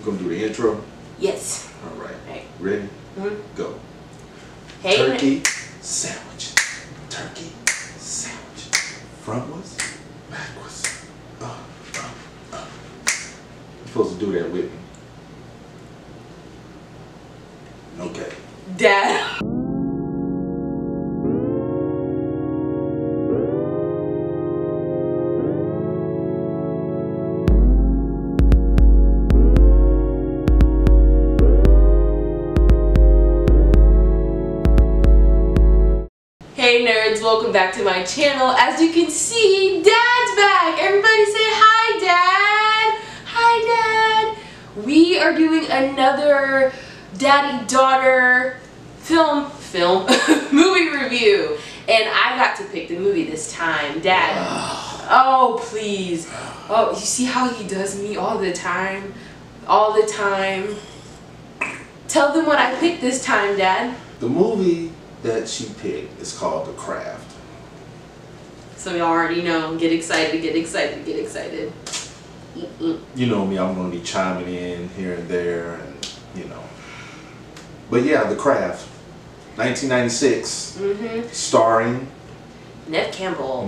We're gonna do the intro? Yes. Alright. Right. Ready? Go. Hey. Turkey sandwich. Turkey sandwich. Frontwards, backwards. You're supposed to do that with me. Okay. Dad. Hey nerds, welcome back to my channel. As you can see, Dad's back. Everybody say hi, Dad. Hi, Dad. We are doing another daddy-daughter film movie review. And I got to pick the movie this time. Dad, oh please. Oh, you see how he does me all the time? All the time. Tell them what I picked this time, Dad. The movie that she picked is called The Craft. So y'all already know. Get excited, get excited, get excited. You know me, I'm going to be chiming in here and there, and you know. But yeah, The Craft, 1996, starring Neve Campbell,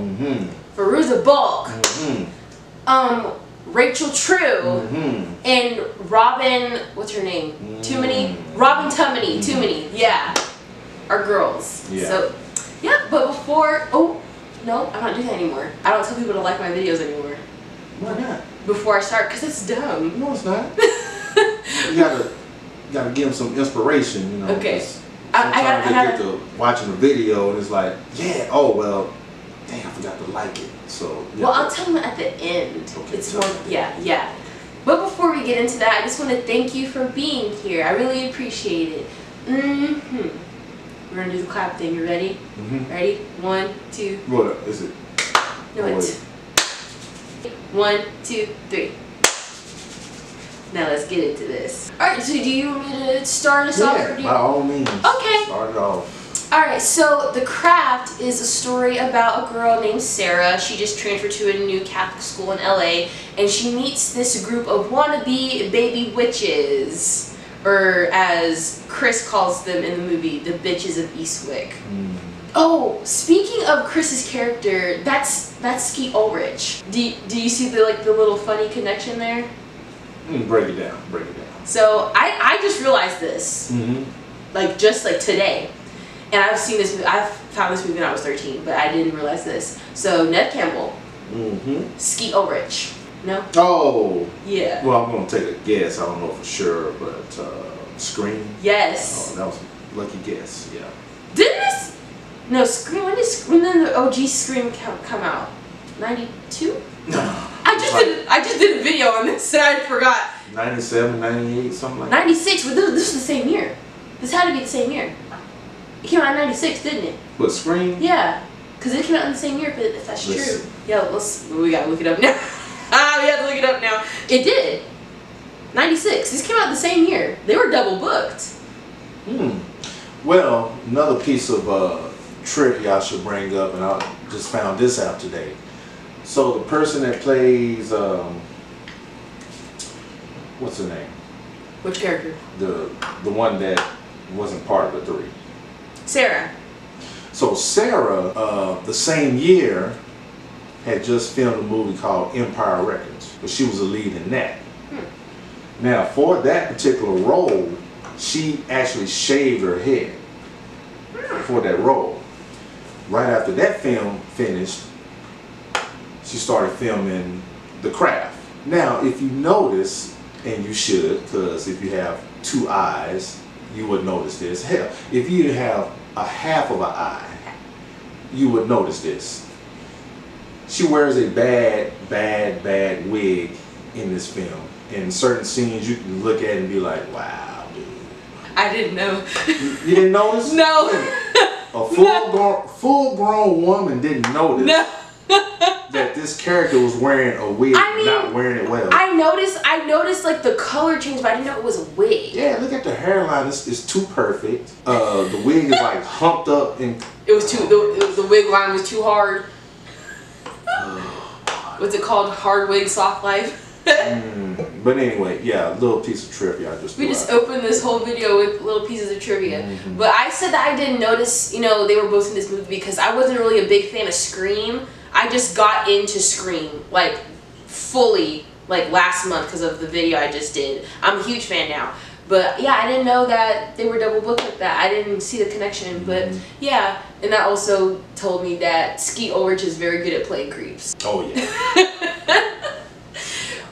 Fairuza Balk, Rachel True, and Robin, what's her name? Toomey? Robin Toomey, yeah. Our girls. Yeah. So, yeah, but before, oh, no, I'm not doing that anymore. I don't tell people to like my videos anymore. Why not? Before I start, because it's dumb. No, it's not. you gotta give them some inspiration, you know. Okay. Sometimes they get to watching the video and it's like, yeah, oh well, dang, I forgot to like it. So. Well, I'll tell them at the end. Okay. It's more, yeah. But before we get into that, I just want to thank you for being here. I really appreciate it. We're gonna do the clap thing. You ready? Ready? 1, 2. What is it? No, it's 1, 2, 3. Now let's get into this. Alright, so do you want me to start us off? Yeah, by all means. Okay. Start it off. Alright, so The Craft is a story about a girl named Sarah. She just transferred to a new Catholic school in LA, and she meets this group of wannabe baby witches. Or as Chris calls them in the movie, the bitches of Eastwick. Oh, speaking of Chris's character, that's Skeet Ulrich. Do you see the little funny connection there? Break it down. So I just realized this, just today, and I've seen this. I found this movie when I was 13, but I didn't realize this. So Neve Campbell, Skeet Ulrich. No? Oh. Yeah. Well, I'm gonna take a guess. I don't know for sure, but Scream. Yes. Oh, that was a lucky guess. Yeah. Didn't this? No, Scream. When did the OG Scream come out? 92? No. I just did a video on this and I forgot. 97, 98, something like that. 96. Well, this is the same year. This had to be the same year. It came out in 96, didn't it? But Scream? Yeah, because it came out in the same year. If that's true. Yeah. We gotta look it up now. We have to look it up now. It did. 96. This came out the same year. They were double booked. Well, another piece of trivia I should bring up, and I just found this out today. So the person that plays, what's her name? Which character? The one that wasn't part of the 3. Sarah. So Sarah, the same year, had just filmed a movie called Empire Records, but she was a lead in that. Now, for that particular role, she actually shaved her head for that role. Right after that film finished, she started filming The Craft. Now, if you notice, and you should, because if you have 2 eyes, you would notice this. Hell, if you have a half of an eye, you would notice this. She wears a bad wig in this film. In certain scenes, you can look at it and be like, wow, dude. I didn't know. You didn't notice? No. A full-grown woman didn't notice that this character was wearing a wig and not wearing it well. I noticed like the color change, but I didn't know it was a wig. Yeah, look at the hairline. It's too perfect. The wig is like humped up and it was too the wig line was too hard. What's it called? Hard wig, soft life. But anyway, yeah, a little piece of trivia I just We just opened this whole video with little pieces of trivia. Mm-hmm. But I said that I didn't notice, you know, they were both in this movie because I wasn't really a big fan of Scream. I just got into Scream, like, fully, like, last month because of the video I just did. I'm a huge fan now. But, yeah, I didn't know that they were double booked like that. I didn't see the connection. But, yeah, and that also told me that Skeet Ulrich is very good at playing creeps. Oh, yeah.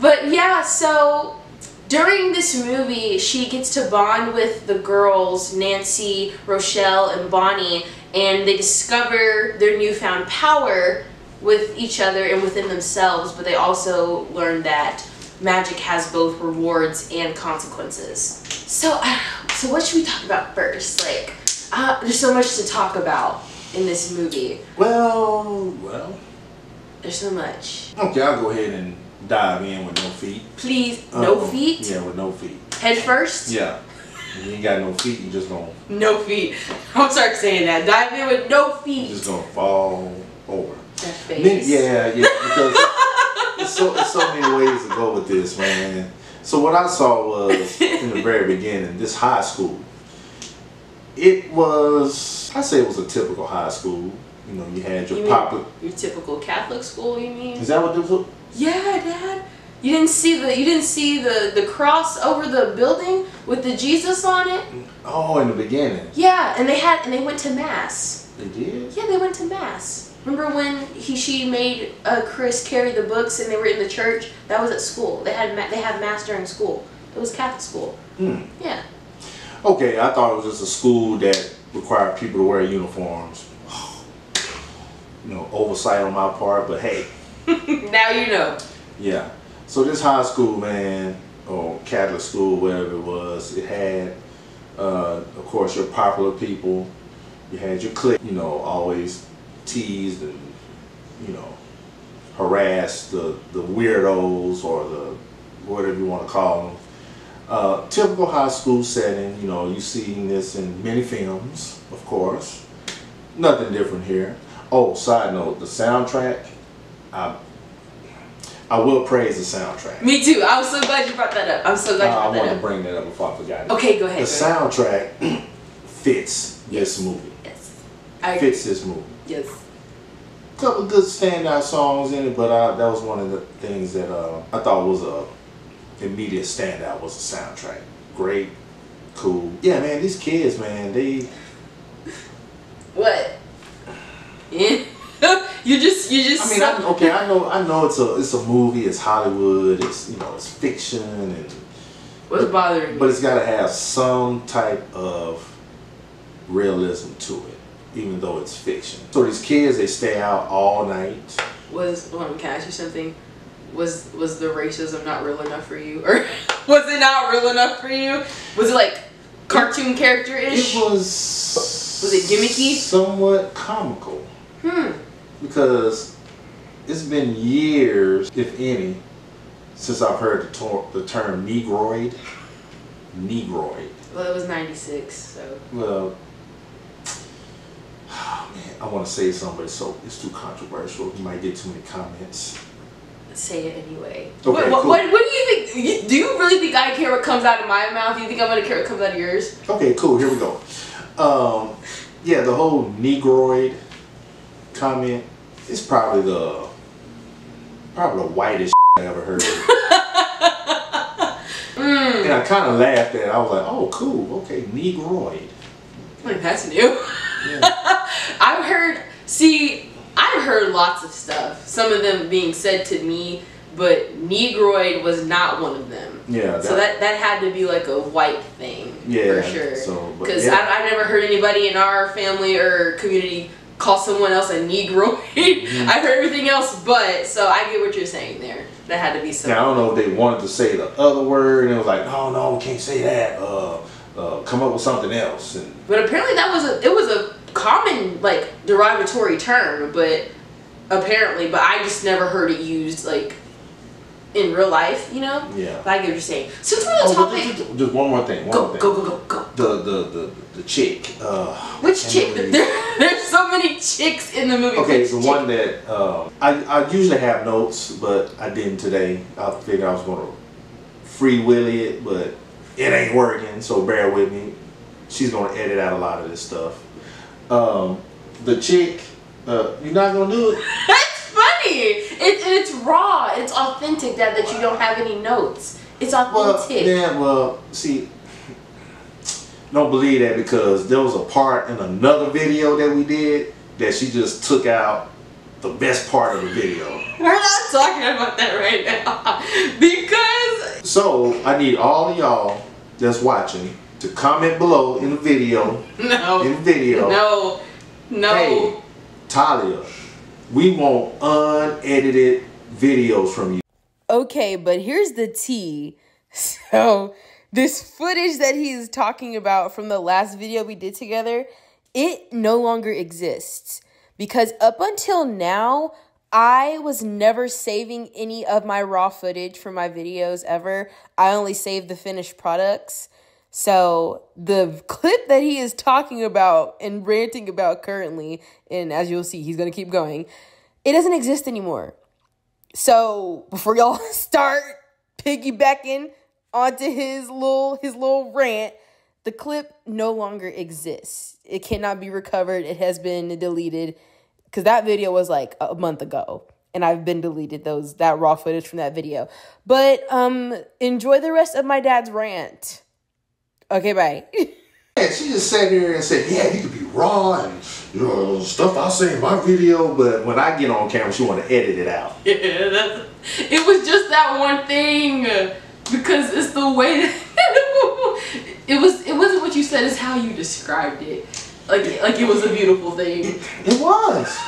But yeah, so during this movie, she gets to bond with the girls, Nancy, Rochelle, and Bonnie, and they discover their newfound power with each other and within themselves, but they also learn that magic has both rewards and consequences. So what should we talk about first? Like, there's so much to talk about in this movie. Well. There's so much. Okay, I'll go ahead and dive in with no feet. Please, no feet? Yeah, with no feet. Head first? Yeah. If you ain't got no feet, you just gonna... No feet. I'll start saying that. Dive in with no feet. Just gonna fall over. That face. Yeah, because there's so many ways to go with this, man. So what I saw was, in the very beginning, this high school. It was, I say it was a typical high school. You know, you had your popular... Your typical Catholic school, you mean? Is that what this was? Yeah, Dad. You didn't see the cross over the building with the Jesus on it? Oh, in the beginning. Yeah, and they went to mass. They did? Yeah, they went to mass. Remember when she made Chris carry the books and they were in the church? That was at school. They had mass during school. It was Catholic school. Yeah. Okay, I thought it was just a school that required people to wear uniforms. You know, oversight on my part, but hey. Now you know. Yeah. So this high school, man, or Catholic school, whatever it was, it had, of course, your popular people. You had your clique, you know, always teased and, you know, harassed the weirdos or the whatever you want to call them. Typical high school setting, you know, you've seen this in many films, of course. Nothing different here. Oh, side note, the soundtrack, I will praise the soundtrack. Me too. I was so glad you brought that up. I'm so glad you brought that up. I wanted to bring that up before I forgot it. Okay, go ahead. The soundtrack fits this movie. Yes. Fits this movie. Yes. A couple good standout songs in it, but that was one of the things that I thought was a immediate standout was the soundtrack. Great, cool. Yeah, man, these kids, man, they... What? Yeah. You just. I mean, I know it's a movie. It's Hollywood. It's, you know, it's fiction and. What's bothering you? But it's got to have some type of realism to it, even though it's fiction. So these kids, they stay out all night. Can I ask you something? Was the racism not real enough for you, or was it not real enough for you? Was it like cartoon character-ish? It was. Was it gimmicky? Somewhat comical. Because it's been years, if any, since I've heard the term Negroid. Negroid. Well, it was 96, so. Well, oh man, I want to say something, but it's too controversial. You might get too many comments. Say it anyway. Okay, cool. What do you think? Do you really think I care what comes out of my mouth? Do you think I'm going to care what comes out of yours? Okay, cool. Here we go. Yeah, the whole Negroid comment is probably the whitest I ever heard. And I kind of laughed at it. I was like, oh, cool. Okay, Negroid. Like, that's new. Yeah. I've heard lots of stuff. Some of them being said to me, but Negroid was not one of them. Yeah. So that had to be like a white thing. Yeah. For sure. Because I've never heard anybody in our family or community call someone else a Negroid. I heard everything else, but so I get what you're saying there. That had to be something. Now I don't know if they wanted to say the other word, and it was like, no, we can't say that. Come up with something else. But apparently it was a common like derogatory term, but I just never heard it used like in real life, you know? Yeah. But I get what you're saying. Since we're on the topic, just one more thing. Go. The chick. Which chick? There's so many chicks in the movie. Okay, the one that I usually have notes, but I didn't today. I figured I was going to free willy it, but it ain't working, so bear with me. She's gonna edit out a lot of this stuff. The chick, you're not gonna do it? That's funny. It's raw. It's authentic that you don't have any notes. It's authentic. Well, see, don't believe that, because there was a part in another video that we did that she just took out the best part of the video. We're not talking about that right now. Because... So, I need all of y'all that's watching to comment below in the video. No. In the video. No. No. Hey, Talia, we want unedited videos from you. Okay, but here's the tea. So, this footage that he's talking about from the last video we did together, it no longer exists. Because up until now, I was never saving any of my raw footage for my videos ever. I only saved the finished products. So the clip that he is talking about and ranting about currently, and as you'll see, he's going to keep going, it doesn't exist anymore. So before y'all start piggybacking onto his little rant, the clip no longer exists. It cannot be recovered. It has been deleted, because that video was like a month ago, and I've been deleted that raw footage from that video. But enjoy the rest of my dad's rant. Okay, bye. And she just sat here and said, yeah, you could be raw and, you know, stuff I say in my video, but when I get on camera, she want to edit it out. Yeah, it was just that one thing, because it's the way that it wasn't what you said, it's how you described it. Like it was a beautiful thing. It was.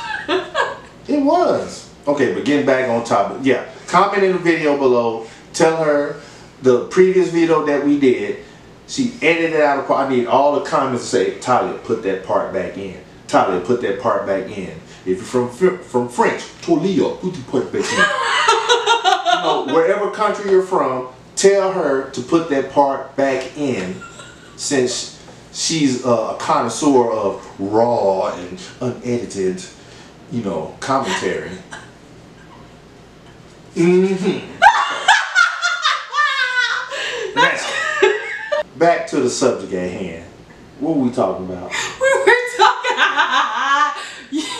It was. Okay, but getting back on topic. Yeah, comment in the video below. Tell her the previous video that we did, she edited out a part. I need all the comments to say, Talia, put that part back in. Talia, put that part back in. If you're from French, Talia, put the part back in. You know, wherever country you're from, tell her to put that part back in, since she's a connoisseur of raw and unedited, you know, commentary. Back to the subject at hand. What were we talking about? We were talking.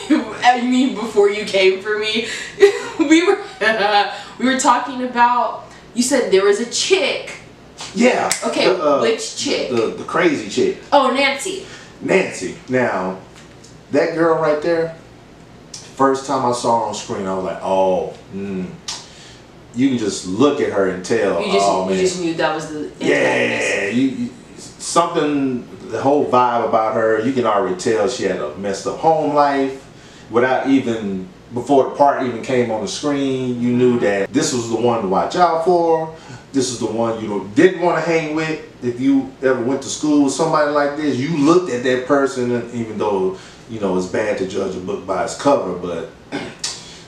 You mean before you came for me? we were talking about. You said there was a chick. Yeah. Okay, which chick? The crazy chick. Oh, Nancy. Nancy. Now, that girl right there, first time I saw her on screen, I was like, oh, you can just look at her and tell. You man. just knew that was the yeah. Something, the whole vibe about her, you can already tell she had a messed up home life. Without even, before the part even came on the screen, you knew that this was the one to watch out for. This is the one you didn't want to hang with. If you ever went to school with somebody like this, you looked at that person, and even though, you know, it's bad to judge a book by its cover, but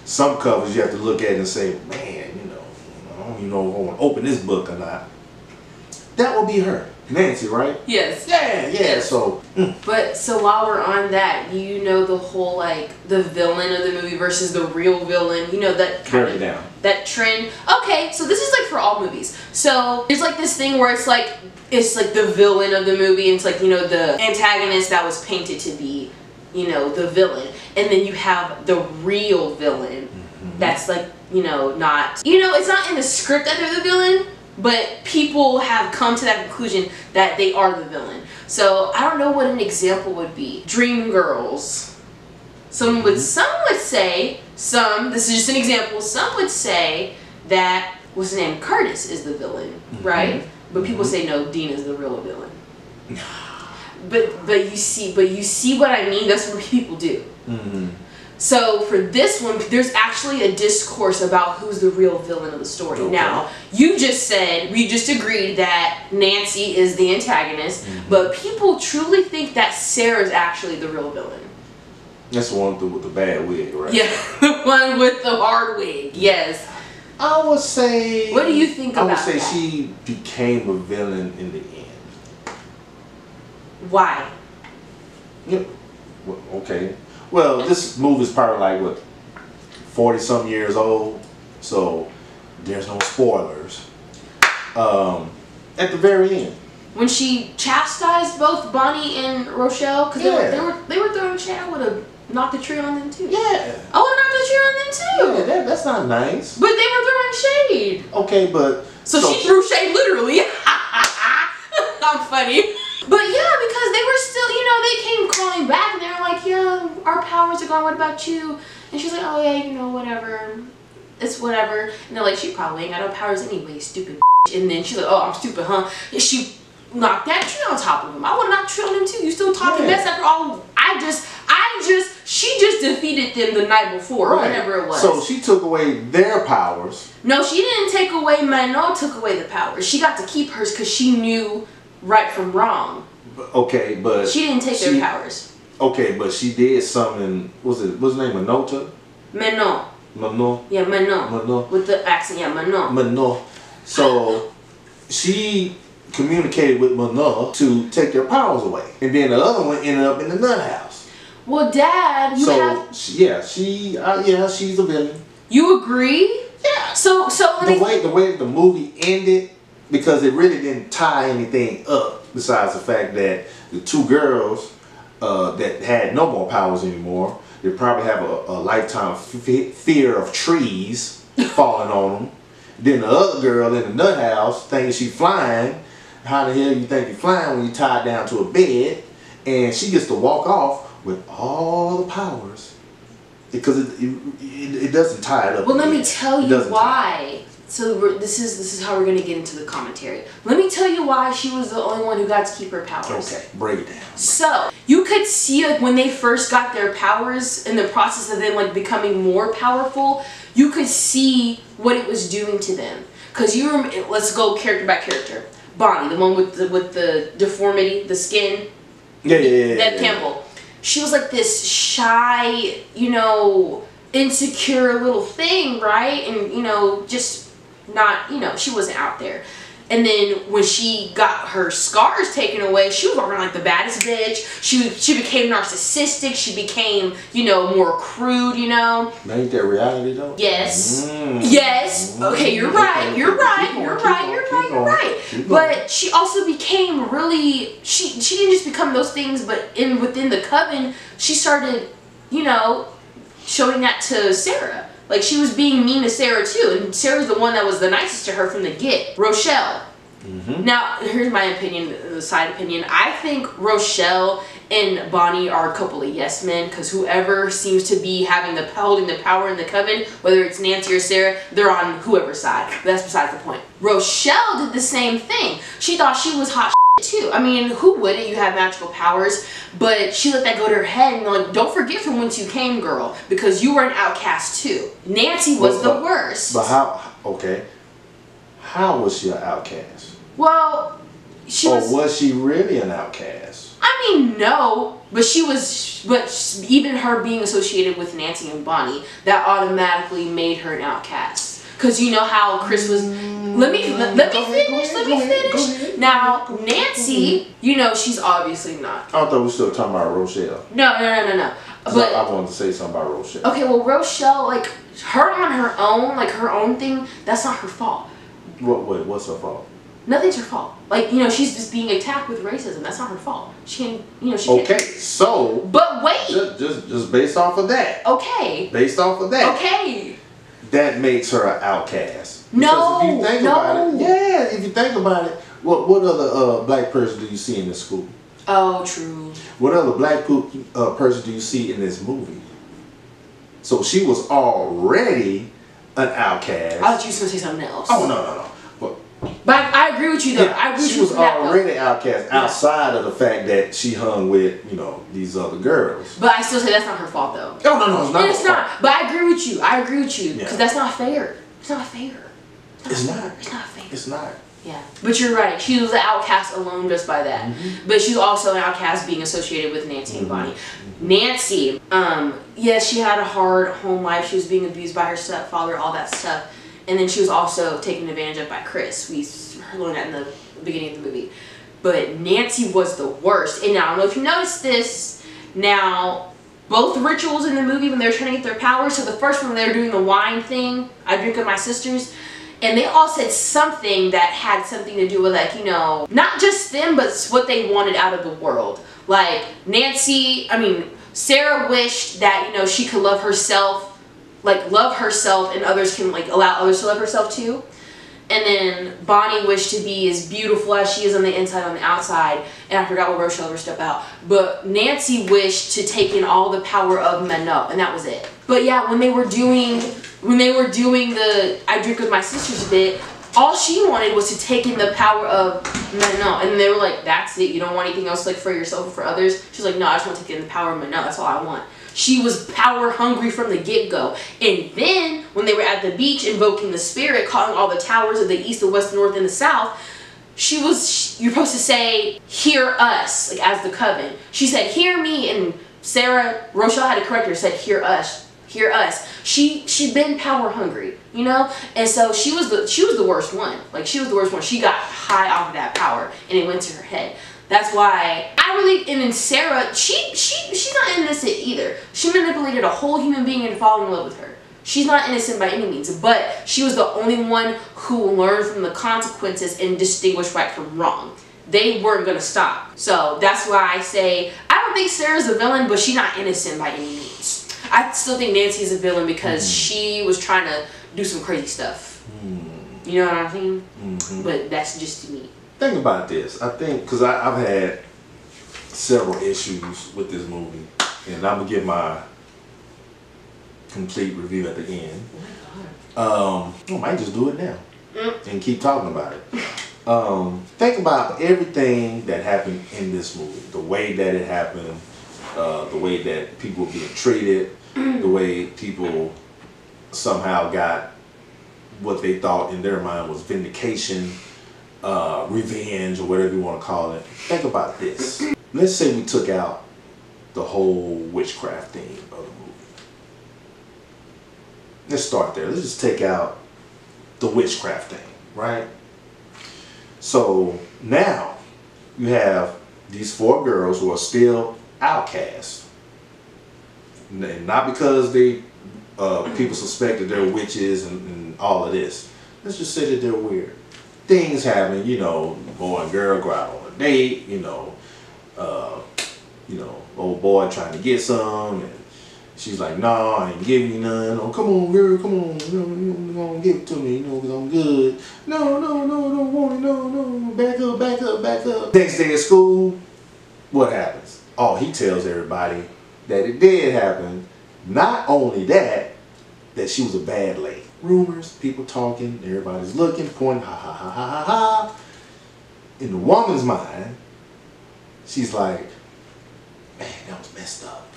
some covers you have to look at and say, man, you know, I don't even know if I want to open this book or not. That will be her. Nancy, right? Yes. Yeah, so. But, so while we're on that, you know the whole, like, the villain of the movie versus the real villain, you know, that kind Break it down. That trend. Okay, so this is, like, for all movies. So, there's, like, this thing where it's, like, the villain of the movie, and it's, like, you know, the antagonist that was painted to be, you know, the villain. And then you have the real villain that's, like, you know, not, you know, it's not in the script that they're the villain, but people have come to that conclusion that they are the villain. So I don't know what an example would be. Dreamgirls. Some would say, this is just an example, some would say that, what's his name, Curtis is the villain, right? But people say no, Dean is the real villain. But you see what I mean? That's what people do. So for this one, there's actually a discourse about who's the real villain of the story. Okay. Now, you just said, we just agreed that Nancy is the antagonist, but people truly think that Sarah's actually the real villain. That's the one with the bad wig, right? Yeah, the one with the hard wig, yes. I would say... What do you think about that? I would say she became a villain in the end. Why? Yeah. Well, okay. Well, this movie's probably like, what, 40-something years old, so there's no spoilers. at the very end. When she chastised both Bonnie and Rochelle, because they were throwing shade, I would have knocked the tree on them too. Yeah. I would have knocked the tree on them too. Yeah, that's not nice. But they were throwing shade. Okay, but So she threw shade literally. I'm funny. But yeah, because they were still, they came calling back and they were like, yeah, our powers are gone. What about you? And she's like, oh yeah, whatever. It's whatever. And they're like, she probably ain't got no powers anyway, stupid bitch. And then she's like, oh, I'm stupid, huh? And she knocked that tree on top of him. I would have knocked the tree on him too. You still talking mess after all? She just defeated them the night before, or whatever it was. So she took away their powers. No, she didn't take away. Manon took away the powers. She got to keep hers because she knew right from wrong. Okay, but she didn't take their powers. Okay, but she did summon. What's his name? Minota. Manon. Manon. Yeah, Manon. Manon. With the accent, yeah, Manon. Manon. So she communicated with Manon to take their powers away, and then the other one ended up in the nut house. Well, Dad, she's a villain. You agree? Yeah. So the way the movie ended, because it really didn't tie anything up besides the fact that the two girls that had no more powers anymore, they probably have a lifetime fear of trees falling on them. Then the other girl in the nut house thinking she's flying. How the hell you think you're flying when you're tied down to a bed? And she gets to walk off with all the powers, because it doesn't tie it up. Well, let me tell you why. So this is how we're gonna get into the commentary. Let me tell you why she was the only one who got to keep her powers. Okay, break it down. So you could see, like, when they first got their powers, in the process of them like becoming more powerful, you could see what it was doing to them. Cause let's go character by character. Bonnie, the one with the deformity, the skin. Yeah. Campbell. She was like this shy, insecure little thing, right? And, just not, she wasn't out there. And then when she got her scars taken away, she was walking around like the baddest bitch. She became narcissistic. She became, more crude, Now ain't that reality though? Yes. Yes. Okay, you're right. You're right. But she also became really, she didn't just become those things, but within the coven, she started, showing that to Sarah. Like, she was being mean to Sarah too, and Sarah's the one that was the nicest to her from the get. Rochelle. Now, here's my opinion, the side opinion. I think Rochelle and Bonnie are a couple of yes men, because whoever seems to be holding the power in the coven, whether it's Nancy or Sarah, they're on whoever's side. But that's besides the point. Rochelle did the same thing. She thought she was hot too. I mean, who wouldn't? You have magical powers, but she let that go to her head and like, don't forget from whence you came, girl, because you were an outcast too. Nancy was the worst. But how was she an outcast? Well, was she really an outcast? I mean, no, but even her being associated with Nancy and Bonnie, that automatically made her an outcast. Because you know how Chris was. Let me finish. Now, Nancy, she's obviously not. I thought we were still talking about Rochelle. No. But I wanted to say something about Rochelle. Okay, well, Rochelle, like, her on her own, like, her own thing, that's not her fault. What's her fault? Nothing's her fault. Like, she's just being attacked with racism. That's not her fault. She can't. Okay, so. But wait. Just based off of that. Okay. Based off of that. Okay. That makes her an outcast. No. If you think about it, if you think about it, what other black person do you see in this school? Oh, true. What other black person do you see in this movie? So she was already an outcast. I thought you were going to say something else. Oh, no. But I agree with you though. Yeah, I agree with she you was already outcast outside of the fact that she hung with, these other girls. But I still say that's not her fault though. Oh, no, it's not. It's not. But I agree with you. Because that's not fair. It's not fair. It's not. It's not fair. It's not. Yeah. But you're right. She was an outcast alone just by that. But she's also an outcast being associated with Nancy and Bonnie. Nancy, yes, she had a hard home life. She was being abused by her stepfather, all that stuff. And then she was also taken advantage of by Chris. We learned that in the beginning of the movie. But Nancy was the worst. And now, I don't know if you noticed this. Now, both rituals in the movie when they were trying to get their powers. So the first one, they were doing the wine thing. I drink with my sisters. and they all said something that had something to do with, like, you know, not just them, but what they wanted out of the world. Like Sarah wished that, you know, she could love herself, and others can, like, allow others to love herself too. And then Bonnie wished to be as beautiful as she is on the inside, on the outside. And I forgot what Rochelle ever stepped out. But Nancy wished to take in all the power of Manon, and that was it. But yeah, when they were doing the I Drink With My Sisters bit, all she wanted was to take in the power of Manon. And they were like, that's it? You don't want anything else, like, for yourself or for others? She's like, no, I just want to take in the power of Manon. That's all I want. She was power hungry from the get-go. And then, when they were at the beach invoking the spirit, calling all the towers of the east, the west, the north, and the south, you're supposed to say, hear us, like, as the coven. She said, hear me, and Rochelle had to correct her, said, hear us, hear us. She'd been power hungry, you know? And so she was the worst one. Like, she was the worst one. She got high off of that power, and it went to her head. That's why and then Sarah, she's not innocent either. She manipulated a whole human being into falling in love with her. She's not innocent by any means, but she was the only one who learned from the consequences and distinguished right from wrong. They weren't gonna stop. So that's why I say, I don't think Sarah's a villain, but she's not innocent by any means. I still think Nancy's a villain because she was trying to do some crazy stuff. You know what I mean? But that's just me. Think about this. I think, because I've had several issues with this movie, and I'm going to give my complete review at the end. I might just do it now and keep talking about it. Think about everything that happened in this movie. The way that it happened, the way that people were being treated, the way people somehow got what they thought in their mind was vindication, revenge, or whatever you want to call it. Think about this. Let's say we took out the whole witchcraft theme of the movie. Let's start there. Let's just take out the witchcraft thing, right? So now you have these 4 girls who are still outcasts. And not because they people suspected they're witches and all of this. Let's just say that they're weird. Things happen, you know, boy and girl go out on a date, you know, old boy trying to get some, and she's like, nah, I ain't giving you none. Oh, come on, girl, come on, you gonna give it to me, you know, because I'm good. No, don't want it, no, back up. Next day at school, what happens? Oh, he tells everybody that it did happen. Not only that she was a bad lady. Rumors, people talking, everybody's looking, pointing, ha ha ha ha ha ha. In the woman's mind, she's like, man, that was messed up.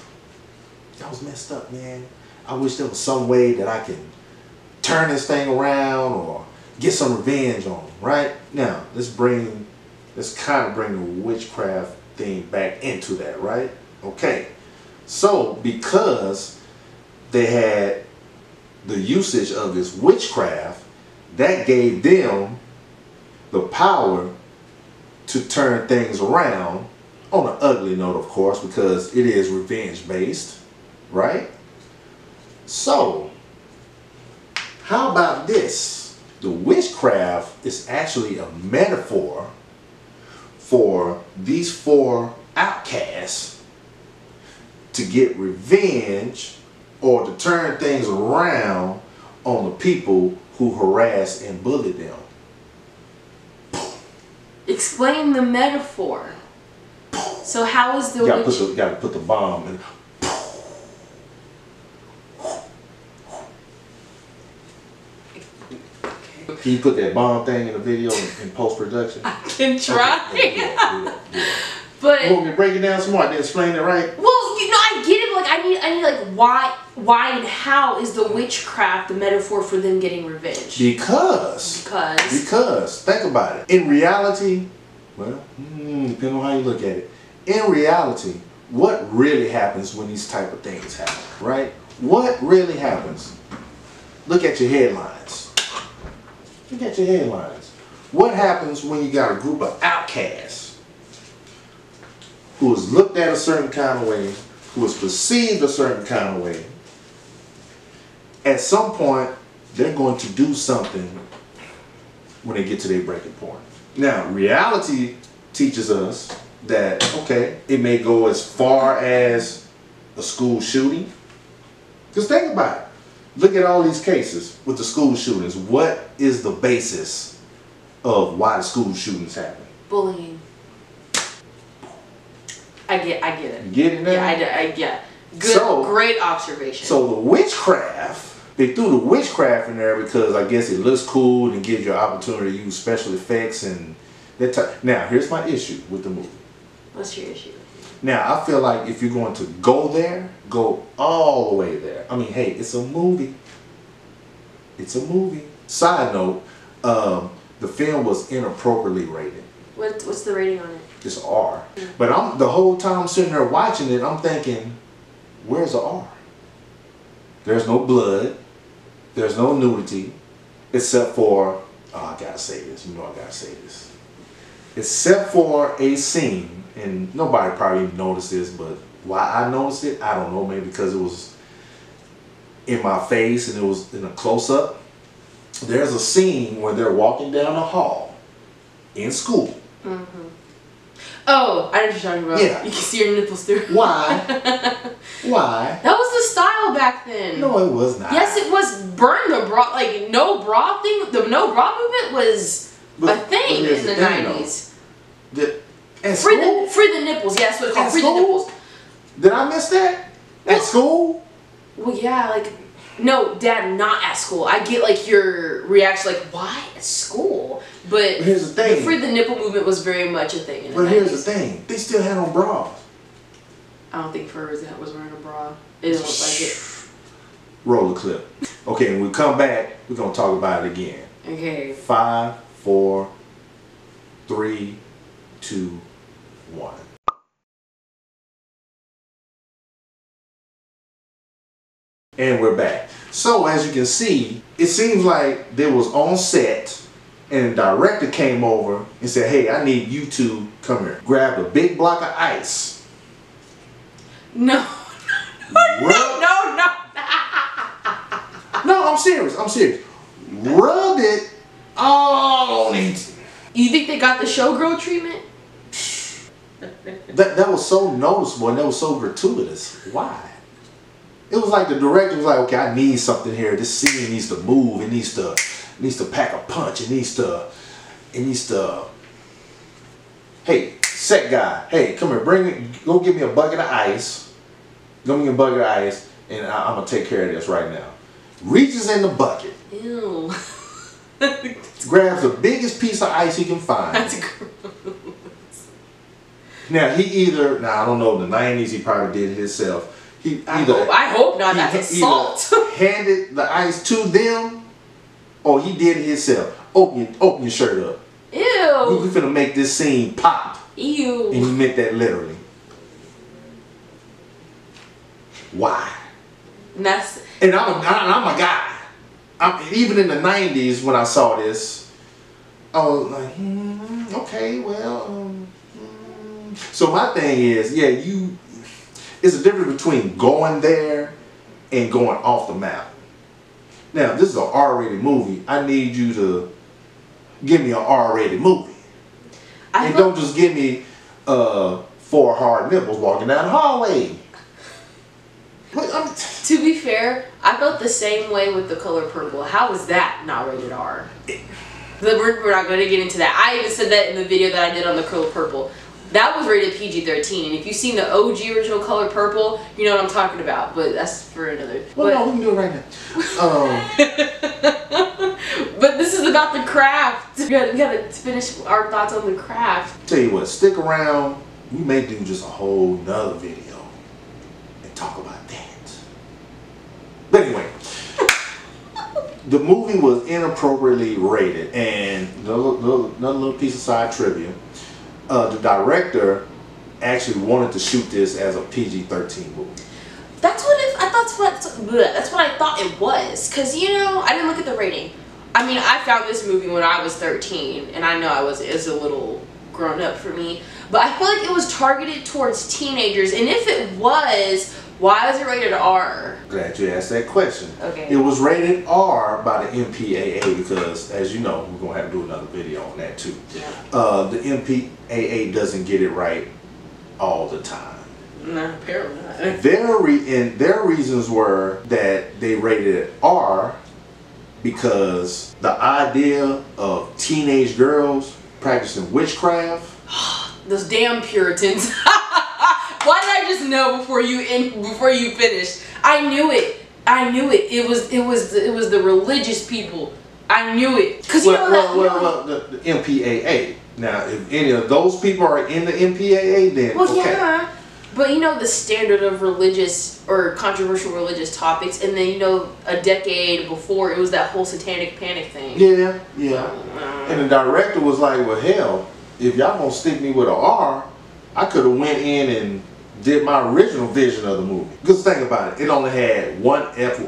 That was messed up, man. I wish there was some way that I can turn this thing around or get some revenge on them, right? Now, let's kind of bring the witchcraft thing back into that, right? Okay. So, because they had the usage of this witchcraft, that gave them the power to turn things around on an ugly note, of course, because it is revenge based, right? So, how about this? The witchcraft is actually a metaphor for these 4 outcasts to get revenge or to turn things around on the people who harassed and bullied them. Explain the metaphor. So how is the you gotta put the bomb in. Can you put that bomb thing in the video in post-production? I can try. Okay, yeah. But you want me to break it down some more? I didn't explain it right? Well, you know, I get it, but like I need like why and how is the witchcraft the metaphor for them getting revenge? Because think about it. In reality, well, depending on how you look at it. In reality, what really happens when these type of things happen, right? What really happens? Look at your headlines. Look at your headlines. What happens when you got a group of outcasts who is looked at a certain kind of way, who is perceived a certain kind of way? At some point, they're going to do something when they get to their breaking point. Now, reality teaches us that, okay, it may go as far as a school shooting. Because think about it. Look at all these cases with the school shootings. What is the basis of why the school shootings happen? Bullying. I get it. You get it now? Yeah, I get. Good, great observation. So the witchcraft, they threw the witchcraft in there because I guess it looks cool and gives you an opportunity to use special effects and that type. Now, here's my issue with the movie. What's your issue? Now, I feel like if you're going to go there, go all the way there. I mean, hey, it's a movie. It's a movie. Side note, the film was inappropriately rated. What's the rating on it? It's R. But the whole time I'm sitting there watching it, I'm thinking, where's the R? There's no blood. There's no nudity. Except for, oh, I gotta say this. You know I gotta say this. Except for a scene, and nobody probably noticed this, but why I noticed it, I don't know. Maybe because it was in my face and it was in a close-up. There's a scene where they're walking down the hall in school. Mm-hmm. Oh, I know what you're talking about. Yeah. You can see your nipples through. Why? Why? That was the style back then. No, it was not. Yes, it was. Burn the bra, like no bra thing. The no bra movement was a thing in the 90s. Free the nipples. Yeah, that's what it's called. Free the nipples. Did I miss that? At school? Well, yeah, like, no, Dad, not at school. I get, like, your reaction, like, why at school? But here's the thing. The free the nipple movement was very much a thing in the 90s. But here's the thing. They still had on bras. I don't think Furs was wearing a bra. It didn't look like it. Roll the clip. Okay, when we come back, we're going to talk about it again. Okay. 5, 4, 3, 2, 1. And we're back. So as you can see, it seems like they was on set and the director came over and said, hey, I need you to come here. Grabbed a big block of ice. No. No, I'm serious. Rubbed it all on it. You think they got the showgirl treatment? That was so noticeable and that was so gratuitous. Why? It was like the director was like, okay, I need something here. This scene needs to move. It needs to pack a punch. It needs to. Hey, set guy. Hey, come here. Go get me a bucket of ice. Go get me a bucket of ice, and I'm gonna take care of this right now. Reaches in the bucket. Ew. Grabs the biggest piece of ice he can find. That's gross. Now I don't know. In the 90s, he probably did it himself. I hope not. That's assault. Handed the ice to them, or he did it himself. Open your shirt up. Ew. We finna make this scene pop. Ew. And he meant that literally. Why? And I'm a guy. Even in the 90s when I saw this, I was like, okay, well. So my thing is, yeah, it's a difference between going there and going off the map. Now, this is an R-rated movie. I need you to give me an R-rated movie. And don't just give me 4 hard nipples walking down the hallway. To be fair, I felt the same way with The Color Purple. How is that not rated R? We're not going to get into that. I even said that in the video that I did on The Color Purple. That was rated PG-13, and if you've seen the OG original Color Purple, you know what I'm talking about, but that's for another. Well, no, we can do it right now. But this is about the craft. We gotta finish our thoughts on the craft. Tell you what, stick around. We may do just a whole nother video and talk about that. But anyway, the movie was inappropriately rated, and another little piece of side trivia. The director actually wanted to shoot this as a PG-13 movie. That's what I thought it was. Cause you know, I didn't look at the rating. I mean, I found this movie when I was 13, and I know it was a little grown up for me. But I feel like it was targeted towards teenagers, and if it was, Why is it rated R? Glad you asked that question. Okay. It was rated R by the MPAA because, as you know, we're going to have to do another video on that too. Yeah. The MPAA doesn't get it right all the time. No, apparently not. Their reasons were that they rated it R because the idea of teenage girls practicing witchcraft. Those damn Puritans. Why did I just know before you finished? I knew it. It was the religious people. I knew it. Cause you know that. The MPAA. Now, if any of those people are in the MPAA, then well, okay. Yeah. But you know the standard of religious or controversial religious topics, and then you know a decade before it was that whole satanic panic thing. Yeah. And the director was like, well, hell, if y'all gonna stick me with an R, I could have went in and did my original vision of the movie. Because think about it, it only had one F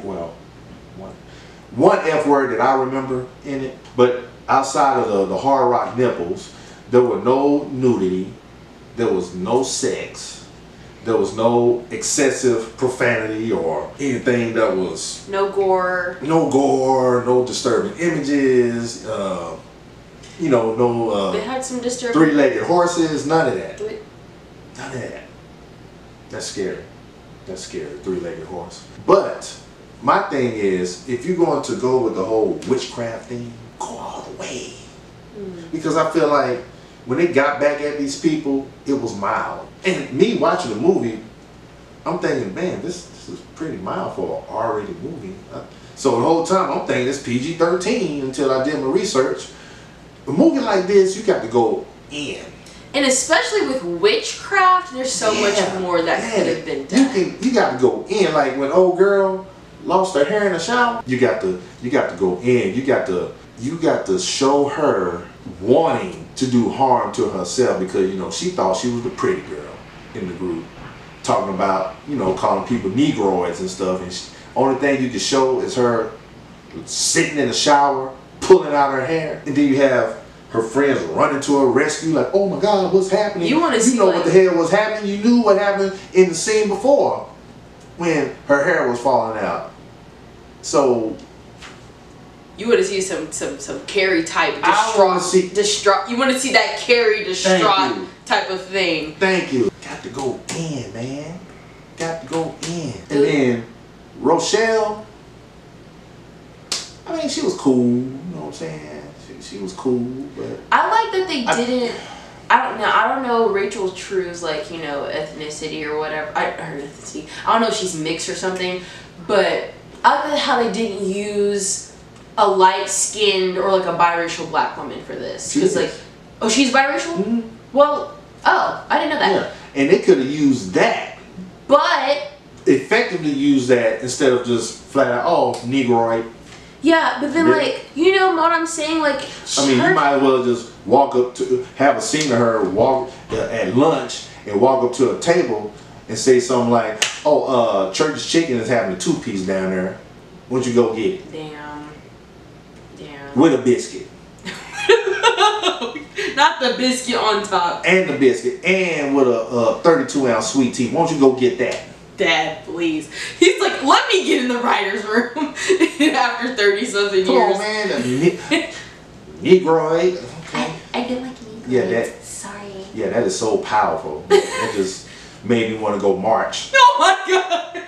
word that I remember in it, but outside of the hard rock nipples, there were no nudity, there was no sex. There was no excessive profanity or anything that was... No gore. No gore, no disturbing images, you know, no... they had some disturbing... three-legged horses, none of that. None of that. That's scary. That's scary, three-legged horse. But my thing is, if you're going to go with the whole witchcraft thing, go all the way. Because I feel like when they got back at these people, it was mild. And me watching the movie, I'm thinking, man, this is pretty mild for an R-rated movie. So the whole time I'm thinking it's PG-13 until I did my research. A movie like this, you got to go in. And especially with witchcraft, there's so much more that could have been done. You got to go in. Like when old girl lost her hair in the shower, you got to go in. You got to show her wanting to do harm to herself because, you know, she thought she was the pretty girl in the group, talking about, you know, calling people negroids and stuff, and only thing you can show is her sitting in the shower pulling out her hair, and then you have her friends running to her rescue like, oh my God, what's happening? You want to see, know, like, what the hell was happening. You knew what happened in the scene before when her hair was falling out. So you want to see some Carrie type distraught. You want to see that Carrie distraught type of thing. Thank you. Got to go in, man. Got to go in. And then Rochelle, I mean, she was cool. You know what I'm saying? She was cool, but I like that they didn't. I don't know Rachel True's, like, you know, ethnicity or whatever. Her ethnicity. I don't know if she's mixed or something, but I like how they didn't use a light-skinned or like a biracial black woman for this. Because like, oh, she's biracial? Mm-hmm. Well, oh, I didn't know that. Yeah, and they could have used that. But effectively use that instead of just flat out, oh, negroid. Yeah, but then like, you know what I'm saying? Like, I mean, you might as well just walk up to, have a scene of her walk at lunch and walk up to a table and say something like, oh, Church's Chicken is having a 2-piece down there. Why don't you go get it? Damn. With a biscuit. Not the biscuit on top. And the biscuit. And with a 32-ounce sweet tea. Why don't you go get that? Dad, please. He's like, let me get in the writer's room after 30-something years. Come on, man. Negroid. Okay. I don't like Negroid. Yeah, sorry. Yeah, that is so powerful. That just made me want to go march. Oh my God.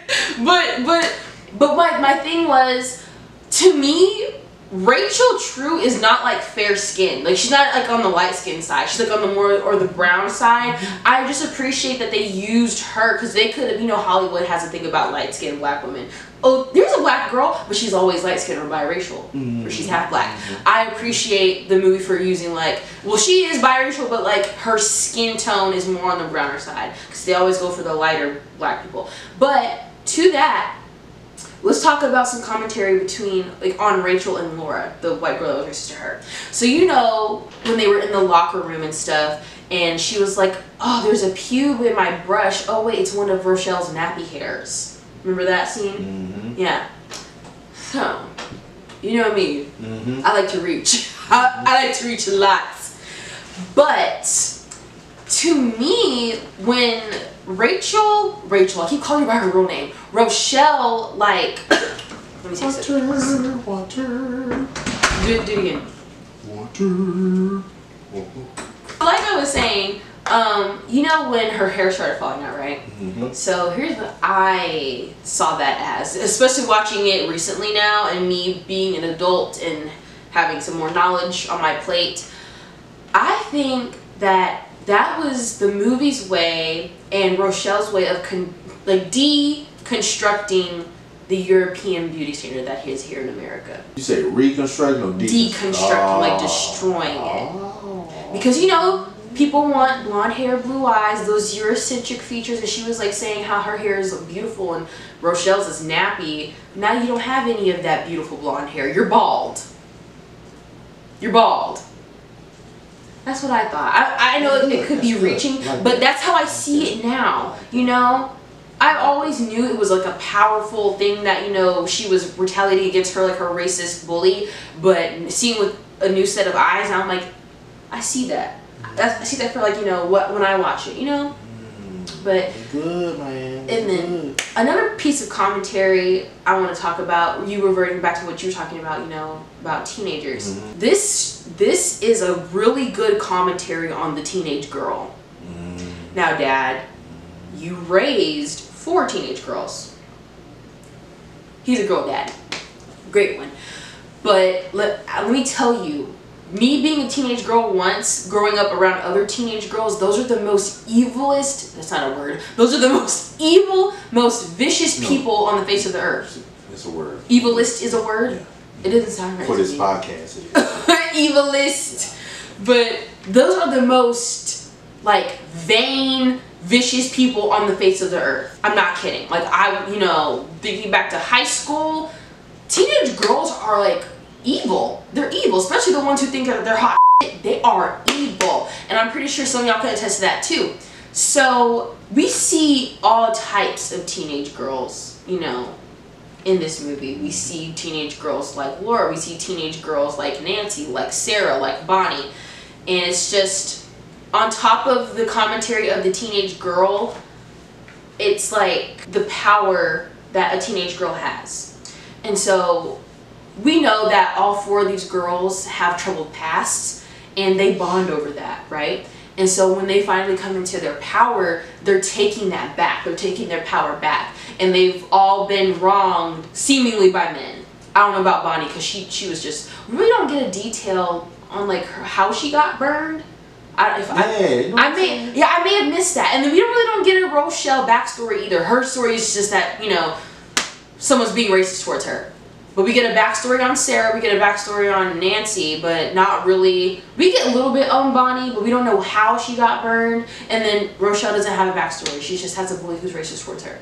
But my thing was, to me, Rachel True is not like fair skinned. Like, she's not like on the light skin side. She's like on the more or the brown side. I just appreciate that they used her because they could have, you know, Hollywood has a thing about light skinned black women. Oh, there's a black girl, but she's always light skinned or biracial, or she's half black. I appreciate the movie for using like, well, she is biracial, but like her skin tone is more on the browner side because they always go for the lighter black people. But to that, let's talk about some commentary between, like, on Rachel and Laura, the white girl that was racist to her. So, you know, when they were in the locker room and stuff, and she was like, oh, there's a pube in my brush. Oh, wait, it's one of Rochelle's nappy hairs. Remember that scene? Mm-hmm. Yeah. So, you know me. I like to reach. I like to reach a lot. But to me, when Rachel, I keep calling her by her real name, Rochelle, like, let me taste it. Water. Do it again. Water. Like I was saying, you know when her hair started falling out, right? Mm-hmm. So here's what I saw that as, especially watching it recently now and me being an adult and having some more knowledge on my plate. I think that was the movie's way and Rochelle's way of deconstructing the European beauty standard that is here in America. You say reconstructing or Deconstructing, like destroying it. Because, you know, people want blonde hair, blue eyes, those Eurocentric features, and she was like saying how her hair is beautiful and Rochelle's is nappy. Now you don't have any of that beautiful blonde hair. You're bald. You're bald. That's what I thought. I know it could be reaching, but that's how I see it now, you know? I always knew it was like a powerful thing that, you know, she was retaliating against her, like her racist bully, but seeing with a new set of eyes, I'm like, I see that. I see that for, like, you know, when I watch it, you know? But good, man. And then another piece of commentary I want to talk about, you reverting back to what you were talking about, you know, about teenagers. Mm-hmm. This is a really good commentary on the teenage girl. Mm-hmm. Now, Dad, you raised 4 teenage girls. He's a girl dad. Great one. But let me tell you, me being a teenage girl once, growing up around other teenage girls, those are the most evilest, that's not a word, those are the most evil, most vicious people on the face of the earth. It's a word. Evilist is a word? Yeah. It doesn't sound right For to this me. podcast, it is. Evilist. But those are the most, like, vain, vicious people on the face of the earth. I'm not kidding. Like, you know, thinking back to high school, teenage girls are, like, evil. They're evil, especially the ones who think that they're hot. They are evil. And I'm pretty sure some of y'all can attest to that too. So we see all types of teenage girls, you know, in this movie. We see teenage girls like Laura. We see teenage girls like Nancy, like Sarah, like Bonnie. And it's just, on top of the commentary of the teenage girl, it's like the power that a teenage girl has. And so we know that all 4 of these girls have troubled pasts and they bond over that, right? And so when they finally come into their power, they're taking that back. They're taking their power back. And they've all been wronged, seemingly by men. I don't know about Bonnie because she was just, we really don't get a detail on like how she got burned. I may have missed that. And then we don't get a Rochelle backstory either. Her story is just that, you know, someone's being racist towards her. But we get a backstory on Sarah, we get a backstory on Nancy, but not really. We get a little bit on Bonnie, but we don't know how she got burned. And then Rochelle doesn't have a backstory. She just has a bully who's racist towards her.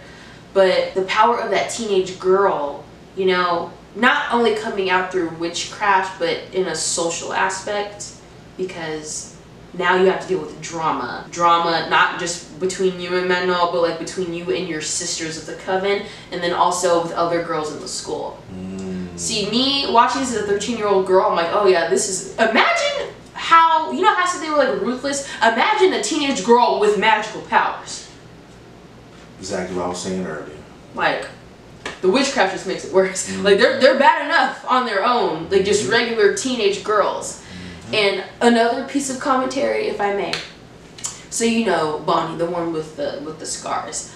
But the power of that teenage girl, you know, not only coming out through witchcraft, but in a social aspect, because now you have to deal with drama. Drama, not just between you and Manuel, but like between you and your sisters of the coven, and then also with other girls in the school. See, me watching this as a 13-year-old girl, I'm like, oh yeah, this is, imagine how, you know how I said they were like ruthless? Imagine a teenage girl with magical powers. Exactly what I was saying earlier. Like, the witchcraft just makes it worse. Like, they're bad enough on their own, like just regular teenage girls. And another piece of commentary, if I may. So you know Bonnie, the one with the scars.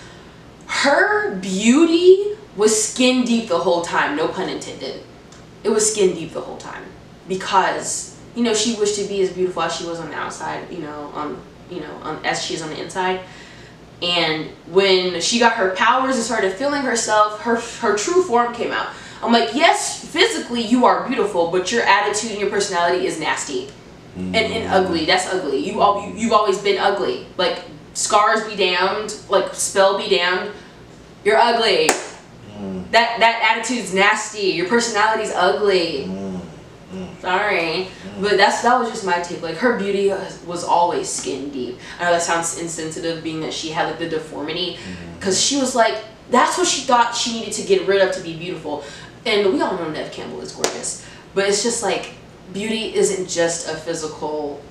Her beauty was skin deep the whole time, no pun intended. It was skin deep the whole time. Because, you know, she wished to be as beautiful as she was on the outside, as she is on the inside. And when she got her powers and started feeling herself, her true form came out. I'm like, yes, physically you are beautiful, but your attitude and your personality is nasty and ugly. That's ugly. You've always been ugly. Like, scars be damned, like spell be damned. You're ugly. That attitude's nasty. Your personality's ugly. Sorry, but that was just my take. Like, her beauty was always skin deep. I know that sounds insensitive, being that she had like the deformity, because she was like, that's what she thought she needed to get rid of to be beautiful. And we all know Neve Campbell is gorgeous, but it's just like, beauty isn't just a physical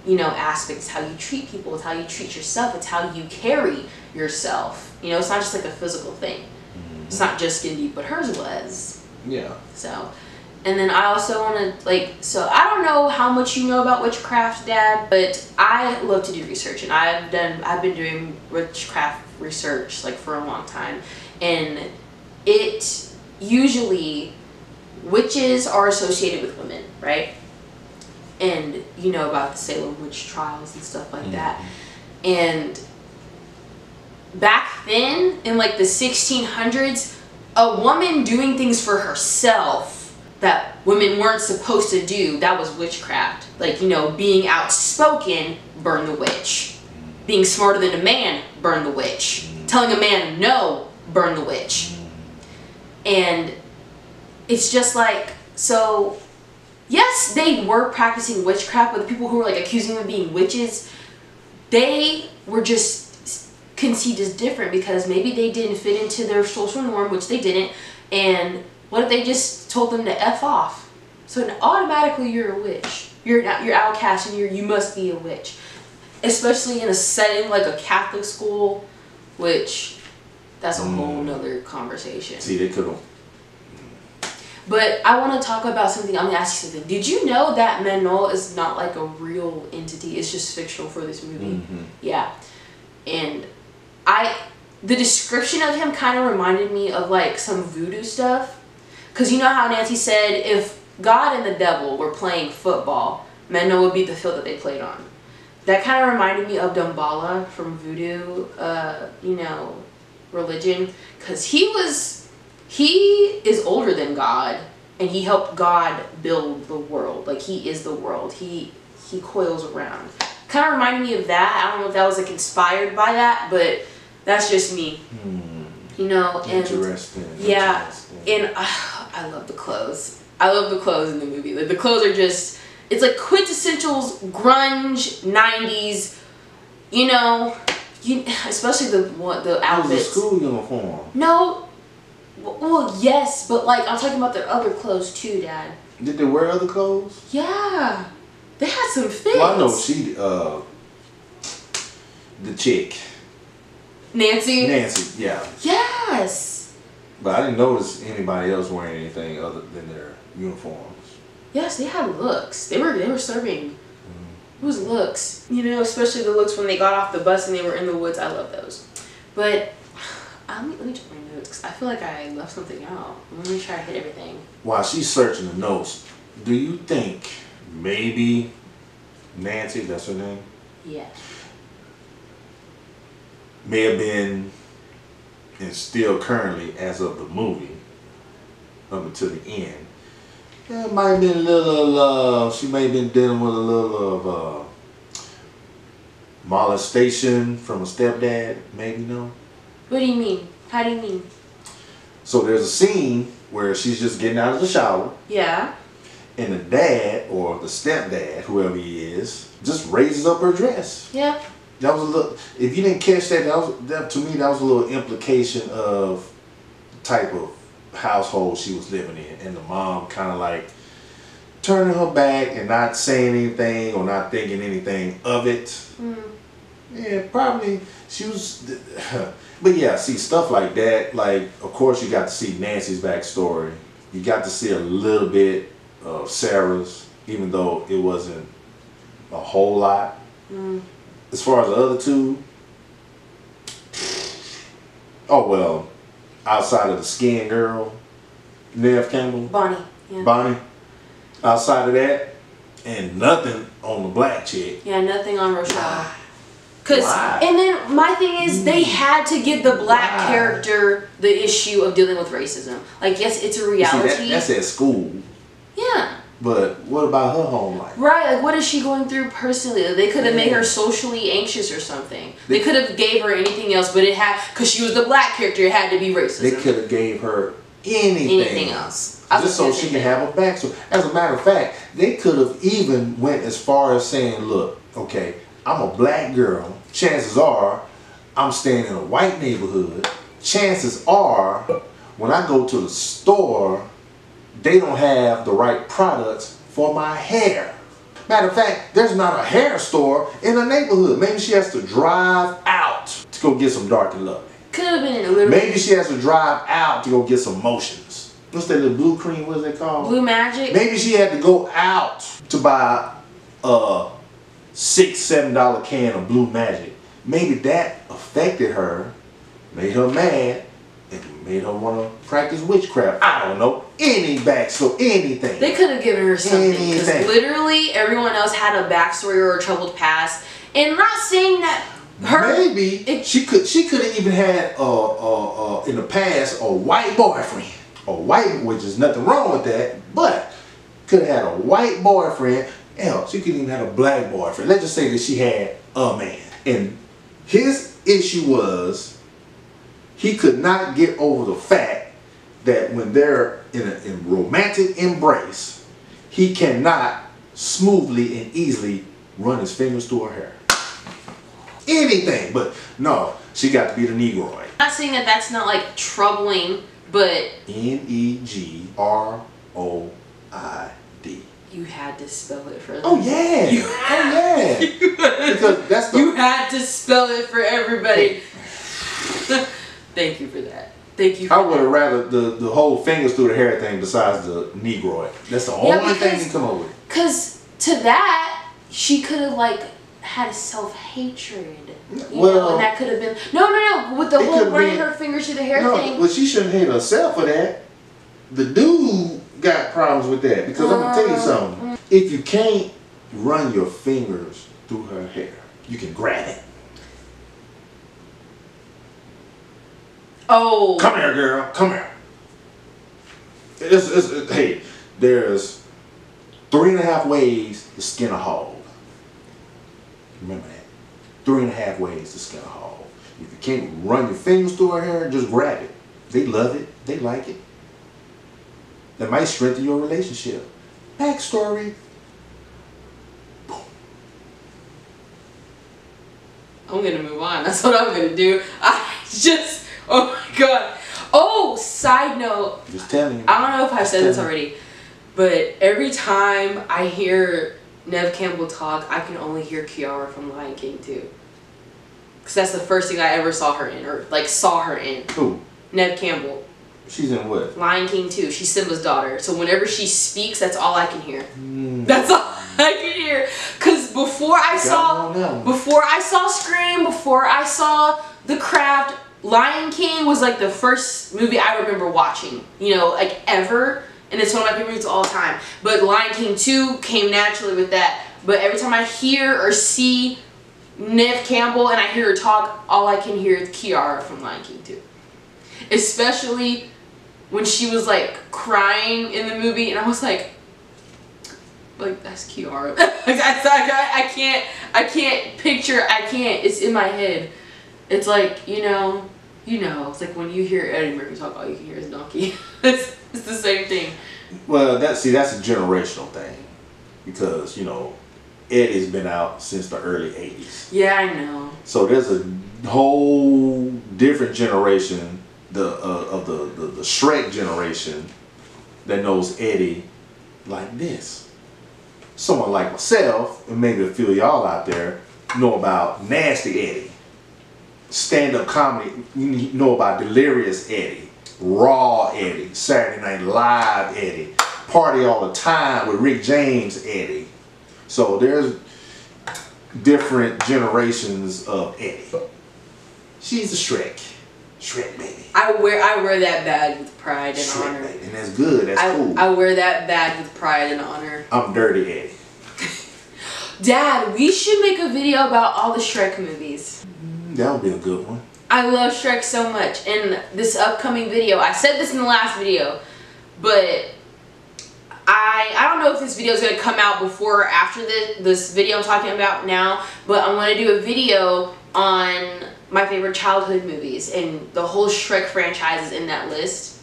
you know, aspect. It's how you treat people. It's how you treat yourself. It's how you carry yourself. You know, it's not just like a physical thing. It's not just skin deep, but hers was. Yeah. So, and then I also want to, like, so I don't know how much you know about witchcraft, Dad, but I love to do research, and I've been doing witchcraft research, like, for a long time, and it usually, witches are associated with women, right? And you know about the Salem witch trials and stuff like that. And back then, in like the 1600s, a woman doing things for herself that women weren't supposed to do, that was witchcraft. Like, you know, being outspoken, burn the witch. Being smarter than a man, burn the witch. Telling a man no, burn the witch. And it's just like, so yes, they were practicing witchcraft, but the people who were like accusing them of being witches, they were just conceived as different because maybe they didn't fit into their social norm, which they didn't. And what if they just told them to F off? So automatically you're a witch. You're outcast and you must be a witch. Especially in a setting like a Catholic school, which that's a whole nother conversation. See, they could have. But I want to talk about something. I'm going to ask you something. Did you know that Manon is not like a real entity? It's just fictional for this movie. Yeah. And the description of him kind of reminded me of like some voodoo stuff. Because you know how Nancy said if God and the devil were playing football, Manon would be the field that they played on. That kind of reminded me of Damballa from voodoo, you know, religion. Because he is older than God, and he helped God build the world. Like, he is the world. He coils around. Kind of reminded me of that. I don't know if that was like inspired by that, but that's just me. You know, and Interesting. Yeah, Interesting. and I love the clothes. I love the clothes in the movie. Like, the clothes are just, it's like quintessential grunge 90s. You know, especially the outfits. It was a school uniform. No. Well, yes, but like I'm talking about their other clothes too, Dad. Did they wear other clothes? Yeah, they had some fits. Well, I know the chick. Nancy. Nancy, yeah. Yes. But I didn't notice anybody else wearing anything other than their uniforms. Yes, they had looks. They were serving. It was looks, you know, especially the looks when they got off the bus and they were in the woods. I love those. But let me check my notes because I feel like I left something out. Let me try to hit everything. While she's searching the notes, do you think maybe Nancy, that's her name? Yeah. May have been, and still currently as of the movie, up until the end. Yeah, it might have been a little, she may have been dealing with a little of molestation from a stepdad, maybe, no? What do you mean? How do you mean? So there's a scene where she's just getting out of the shower. Yeah. And the dad, or the stepdad, whoever he is, just raises up her dress. Yeah. That was a little, if you didn't catch that, to me, that was a little implication of the type of household she was living in. And the mom kind of like turning her back and not saying anything or not thinking anything of it. Yeah, probably she was, but yeah, see, stuff like that, like, of course you got to see Nancy's backstory. You got to see a little bit of Sarah's, even though it wasn't a whole lot. As far as the other two, oh well, outside of the skin girl, Neve Campbell, Bonnie. Yeah. Bonnie, outside of that, and nothing on the black chick. Yeah, nothing on Rochelle. And then my thing is, they had to give the black character the issue of dealing with racism. Like, yes, it's a reality. See, that's at school. Yeah. But what about her home life? Right, like what is she going through personally? They could have made her socially anxious or something. They could have gave her anything else, but it had, because she was the black character, it had to be racism. They could have gave her anything else. Just so she can have a backstory. As a matter of fact, they could have even went as far as saying, look, okay, I'm a black girl. Chances are I'm staying in a white neighborhood. Chances are when I go to the store, they don't have the right products for my hair. Matter of fact, there's not a hair store in the neighborhood. Maybe she has to drive out to go get some Dark and Lovely. Could have been a little. Maybe she has to drive out to go get some Motions. What's that little blue cream? What's that called? Blue Magic. Maybe she had to go out to buy a $6-7 can of Blue Magic. Maybe that affected her, made her mad, and made her want to practice witchcraft. I don't know. Any backstory, anything. They could have given her something, because Anything. literally everyone else had a backstory or a troubled past. And not saying that her maybe she could have even had in the past a white boyfriend. A white, which is nothing wrong with that, but could have had a white boyfriend. Hell, she could even have a black boyfriend. Let's just say that she had a man, and his issue was he could not get over the fact that when they're in a romantic embrace, he cannot smoothly and easily run his fingers through her hair. Anything, but no, she got to be the Negroid. I'm not saying that that's not like troubling, but Negroid. you had to spell it for them. Oh yeah. Oh yeah. Because that's the. You had to spell it for everybody. Thank you for that. Thank you for I would have rather the whole fingers through the hair thing besides the Negroid. That's the only thing you come up with. Because to that, she could have like had a self-hatred. Well, and that could have been no. With the whole running her fingers through the hair thing. Well, she shouldn't hate herself for that. The dude got problems with that because I'm gonna tell you something. If you can't run your fingers through her hair, you can grab it. Oh. Come here, girl. Come here. Hey, there's 3.5 ways to skin a hog. Remember that. 3.5 ways to skin a hog. If you can't run your fingers through her hair, just grab it. They love it. They like it. That might strengthen your relationship. Backstory. Boom. I'm gonna move on. That's what I'm gonna do. Oh my god. Oh, side note. Just telling you. I don't know if I've said this already, but every time I hear Neve Campbell talk, I can only hear Kiara from Lion King 2. Because that's the first thing I ever saw her in, or like saw her in. Who? Neve Campbell. She's in what? Lion King 2. She's Simba's daughter. So whenever she speaks, that's all I can hear. That's all I can hear. Because before I saw Scream, before I saw The Craft, Lion King was like the first movie I remember watching, you know, like ever. And it's one of my favorite movies of all time. But Lion King 2 came naturally with that. But every time I hear or see Neve Campbell and I hear her talk, all I can hear is Kiara from Lion King 2. Especially when she was like crying in the movie and I was like that's Kiara. I can't picture, it's in my head. It's like, you know, it's like when you hear Eddie Murphy talk, all you can hear is Donkey. It's the same thing. Well, that's a generational thing. Because, you know, Eddie's been out since the early 80s. Yeah, I know. So there's a whole different generation, the Shrek generation, that knows Eddie like this. Someone like myself, and maybe a few of y'all out there, know about Nasty Eddie. Stand-up comedy, you know about Delirious Eddie, Raw Eddie, Saturday Night Live Eddie, Party All the Time with Rick James Eddie. So there's different generations of Eddie. She's a Shrek baby. I wear that badge with pride and Shrek honor. baby. And that's good, that's cool. I wear that badge with pride and honor. I'm Dirty Eddie. Dad, we should make a video about all the Shrek movies. That would be a good one. I love Shrek so much. And this upcoming video, I said this in the last video, but I don't know if this video is going to come out before or after this video I'm talking about now, but I'm going to do a video on my favorite childhood movies, and the whole Shrek franchise is in that list.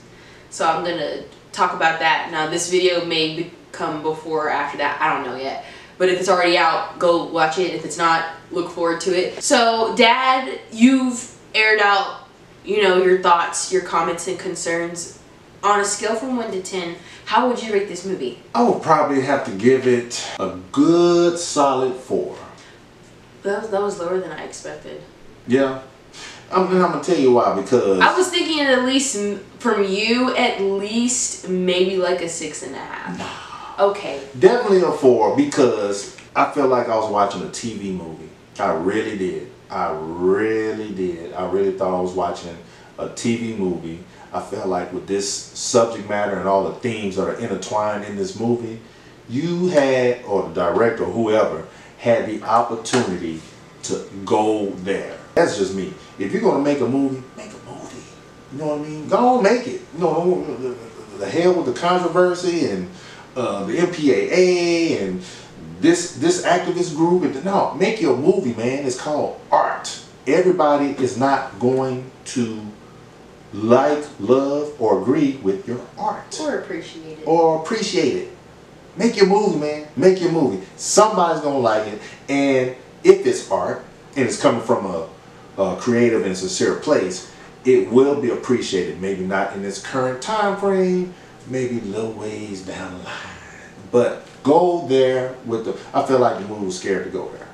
So I'm going to talk about that. Now this video may come before or after that, I don't know yet. But if it's already out, go watch it. If it's not, look forward to it. So, Dad, you've aired out, you know, your thoughts, your comments and concerns on a scale from 1 to 10, how would you rate this movie? I would probably have to give it a good solid 4. That was lower than I expected. Yeah. I'm gonna tell you why, because I was thinking at least from you, at least maybe like a 6.5. Nah. Okay. Definitely a 4, because I felt like I was watching a TV movie. I really did. I really did. I really thought I was watching a TV movie. I felt like with this subject matter and all the themes that are intertwined in this movie, you had, or the director or whoever, had the opportunity to go there. That's just me. If you're going to make a movie, make a movie. You know what I mean? Go on, make it. You know, the hell with the controversy and the MPAA and this activist group. No, make your movie, man. It's called art. Everybody is not going to like, love, or agree with your art. Or appreciate it. Or appreciate it. Make your movie, man. Make your movie. Somebody's going to like it. And if it's art, and it's coming from a creative and sincere place, it will be appreciated. Maybe not in this current time frame, maybe a little ways down the line. But go there with the, I feel like the movie was scared to go there.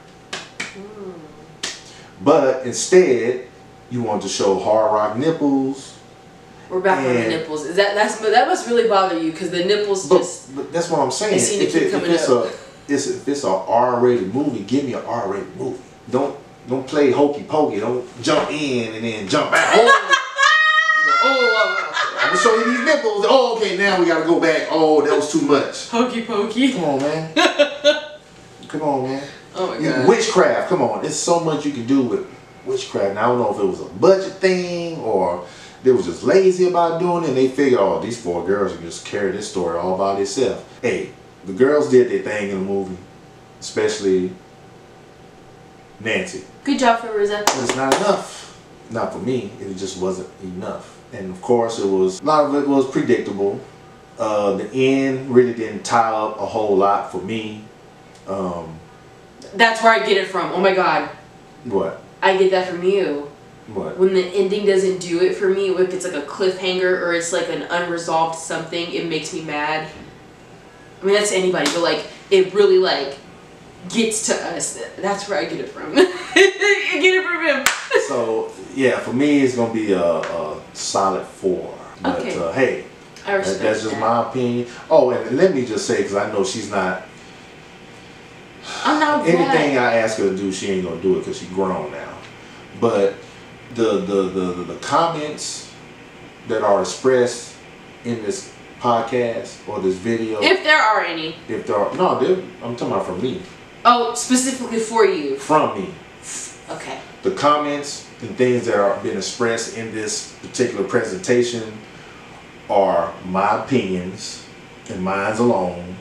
But instead, you want to show hard rock nipples. We're back on the nipples. That must really bother you, because the nipples just. But that's what I'm saying. If it's a R-rated movie, give me an R-rated movie. Don't play hokey pokey. Don't jump in and then jump out. I'm gonna show you these nipples. Oh, okay, now we gotta go back. Oh, that was too much. Hokey pokey. Come on, man. Come on, man. Oh my God. Witchcraft. Come on. There's so much you can do with witchcraft. And I don't know if it was a budget thing or they was just lazy about doing it. And they figured, oh, these 4 girls can just carry this story all by themselves. Hey, the girls did their thing in the movie, especially Nancy. Good job for Riza. But it's not enough. Not for me. It just wasn't enough. And of course, a lot of it was predictable. The end really didn't tie up a whole lot for me. That's where I get it from. Oh my God. What? I get that from you. What? When the ending doesn't do it for me, if it's like a cliffhanger or it's like an unresolved something, it makes me mad. I mean, that's anybody, but like, it really like gets to us. That's where I get it from. I get it from him. So, yeah, for me, it's going to be a solid 4. But, okay. Hey, I respect that's just my opinion. Oh, and let me just say, because I know she's not. I'm not anything I ask her to do, she ain't going to do it because she's grown now. But the comments that are expressed in this podcast or this video. If there are any. If there are, no, I'm talking about from me. Oh, specifically for you. From me. Okay. The comments and things that are being expressed in this particular presentation are my opinions and mine's alone.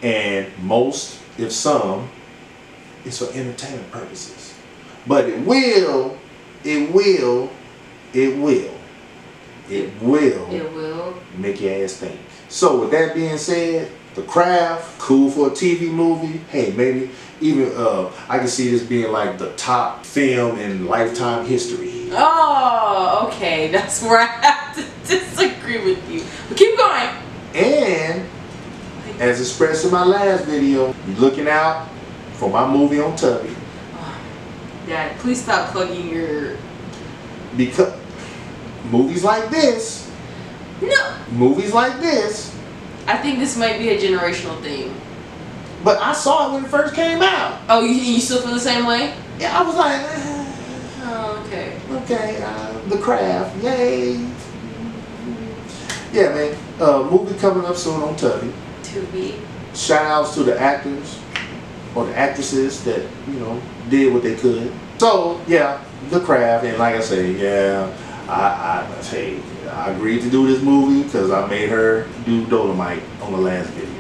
And most, if some, it's for entertainment purposes. But it will make your ass think. So with that being said, The Craft, cool for a TV movie. Hey, maybe even I can see this being like the top film in Lifetime history. Oh, okay. That's where I have to disagree with you. But keep going. And as expressed in my last video, be looking out for my movie on Tubi. Dad, please stop plugging your... Because movies like this. No. Movies like this. I think this might be a generational thing. But I saw it when it first came out. Oh, you still feel the same way? Yeah, I was like... Oh, okay. Okay, The Craft, yay. Yeah, man. Movie coming up soon on Tubi. Tubi. Shout outs to the actors or the actresses that, you know, did what they could. So, yeah, The Craft. And like I say, yeah, I agreed to do this movie because I made her do Dolomite on the last video.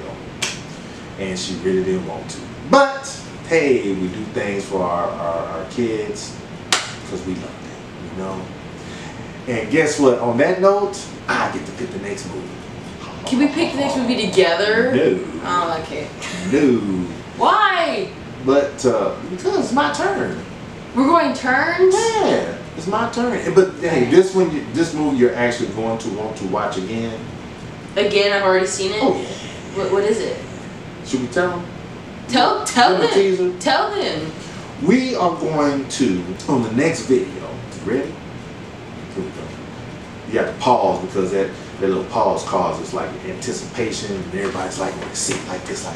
And she really didn't want to. But, hey, we do things for our kids because we love them, you know. And guess what? On that note, I get to pick the next movie. Can we pick the next movie together? No. Oh, okay. No. Why? But because it's my turn. We're going turns? Yeah. It's my turn. But hey, this movie you're actually going to want to watch again. Again, I've already seen it. Oh yeah. What is it? Should we tell them? Tell them. Tell them. We are going to, on the next video. Ready? Here we go. You have to pause because that little pause causes like anticipation, and everybody's like when they see it like this, like,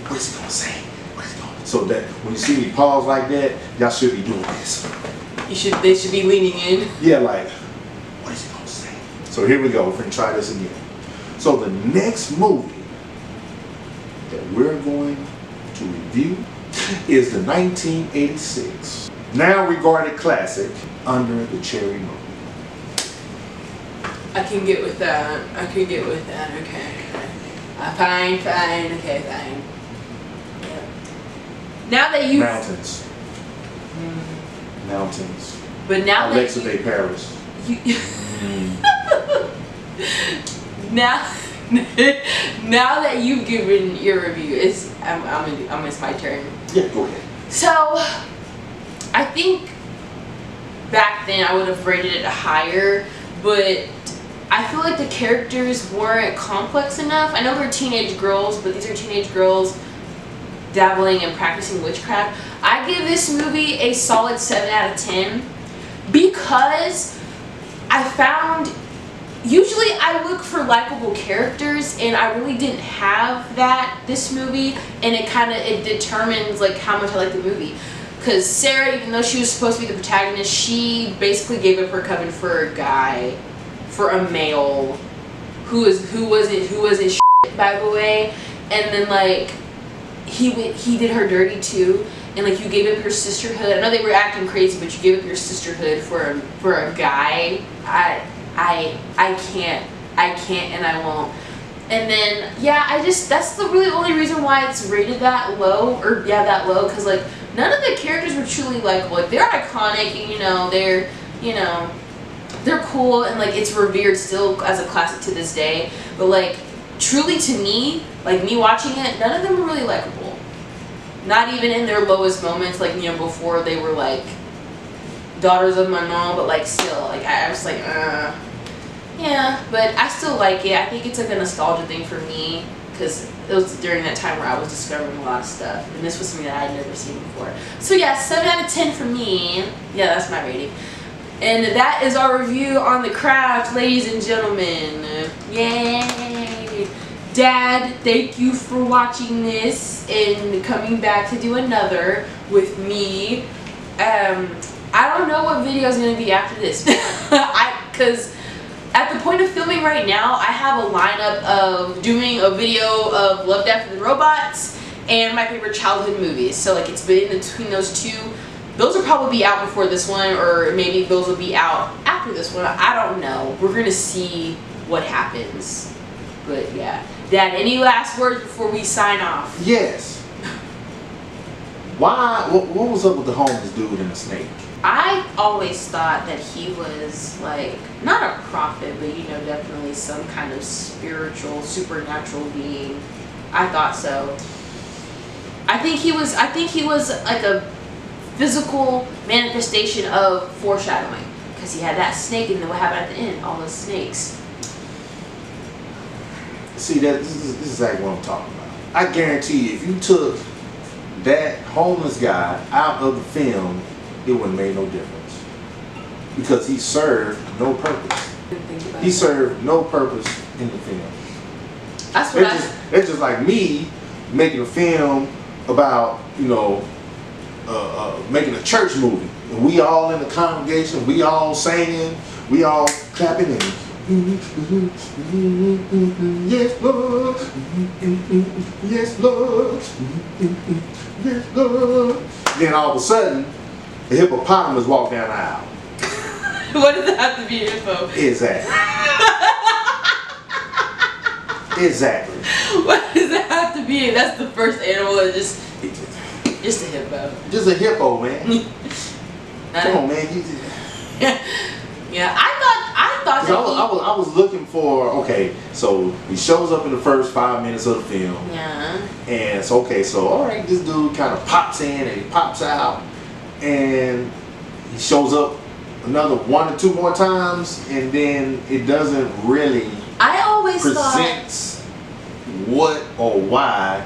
what is he gonna say? What is he gonna? So that when you see me pause like that, y'all should be doing this. They should be leaning in. Yeah, like, what is he gonna say? So here we go. We're gonna try this again. So the next movie that we're going to review is the 1986, now regarded classic, Under the Cherry Moon. I can get with that. Okay. Fine. Okay, fine. Yeah. Now that you Mountains. Mountains. But now Alexa that Day Paris. Now that you've given your review, it's my turn. Yeah, go ahead. So, I think back then I would have rated it higher, but I feel like the characters weren't complex enough. I know they're teenage girls, but these are teenage girls dabbling and practicing witchcraft. I give this movie a solid 7 out of 10 because I found, usually I look for likable characters and I really didn't have that this movie, and it determines like how much I like the movie. Because Sarah, even though she was supposed to be the protagonist, she basically gave up her coven for a guy, for a male who wasn't shit, by the way, and then like he did her dirty too, and like you gave up your sisterhood. I know they were acting crazy, but you gave up your sisterhood for a guy. I can't and I won't. And then yeah, that's the really only reason why it's rated that low, that low, because like none of the characters were truly likable. Like they're iconic, and they're cool, and like it's revered still as a classic to this day. But like truly to me, like me watching it, none of them were really likable. Not even in their lowest moments, like before they were like daughters of my mom, but like still, like I was like, yeah, but I still like it. I think it's like a nostalgia thing for me because it was during that time where I was discovering a lot of stuff, and this was something that I'd never seen before. So yeah, 7 out of 10 for me. Yeah, that's my rating. And that is our review on The Craft, ladies and gentlemen. Yay! Dad, thank you for watching this and coming back to do another with me. I don't know what video is going to be after this. Because at the point of filming right now, I have a lineup of doing a video of Love, Death, and Robots and my favorite childhood movies. So like it's been in between those two. Those will probably be out before this one, or maybe those will be out after this one. I don't know. We're going to see what happens. But yeah. Dad, any last words before we sign off? Yes. Why? What was up with the homeless dude and the snake? I always thought that he was like, not a prophet, but definitely some kind of spiritual, supernatural being. I thought so. I think he was like a physical manifestation of foreshadowing, because he had that snake, and then what happened at the end? All those snakes. See, this is exactly what I'm talking about. I guarantee you, if you took that homeless guy out of the film, it wouldn't have made no difference, because he served no purpose. He served no purpose in the film. That's what it's just like me making a film about making a church movie, and we all in the congregation, we all singing, we all clapping, and yes Lord, yes Lord, yes Lord. Then all of a sudden, the hippopotamus walked down the aisle. What does it have to be, hippo? Exactly. Exactly. What does it have to be? That's the first animal that just a hippo. Just a hippo, man. Come on, man. Yeah, I thought that I was looking for, okay, so he shows up in the first 5 minutes of the film. Yeah. And it's okay, so alright, this dude kind of pops in and he pops out, and he shows up another 1 or 2 more times, and then it doesn't really I always presents what or why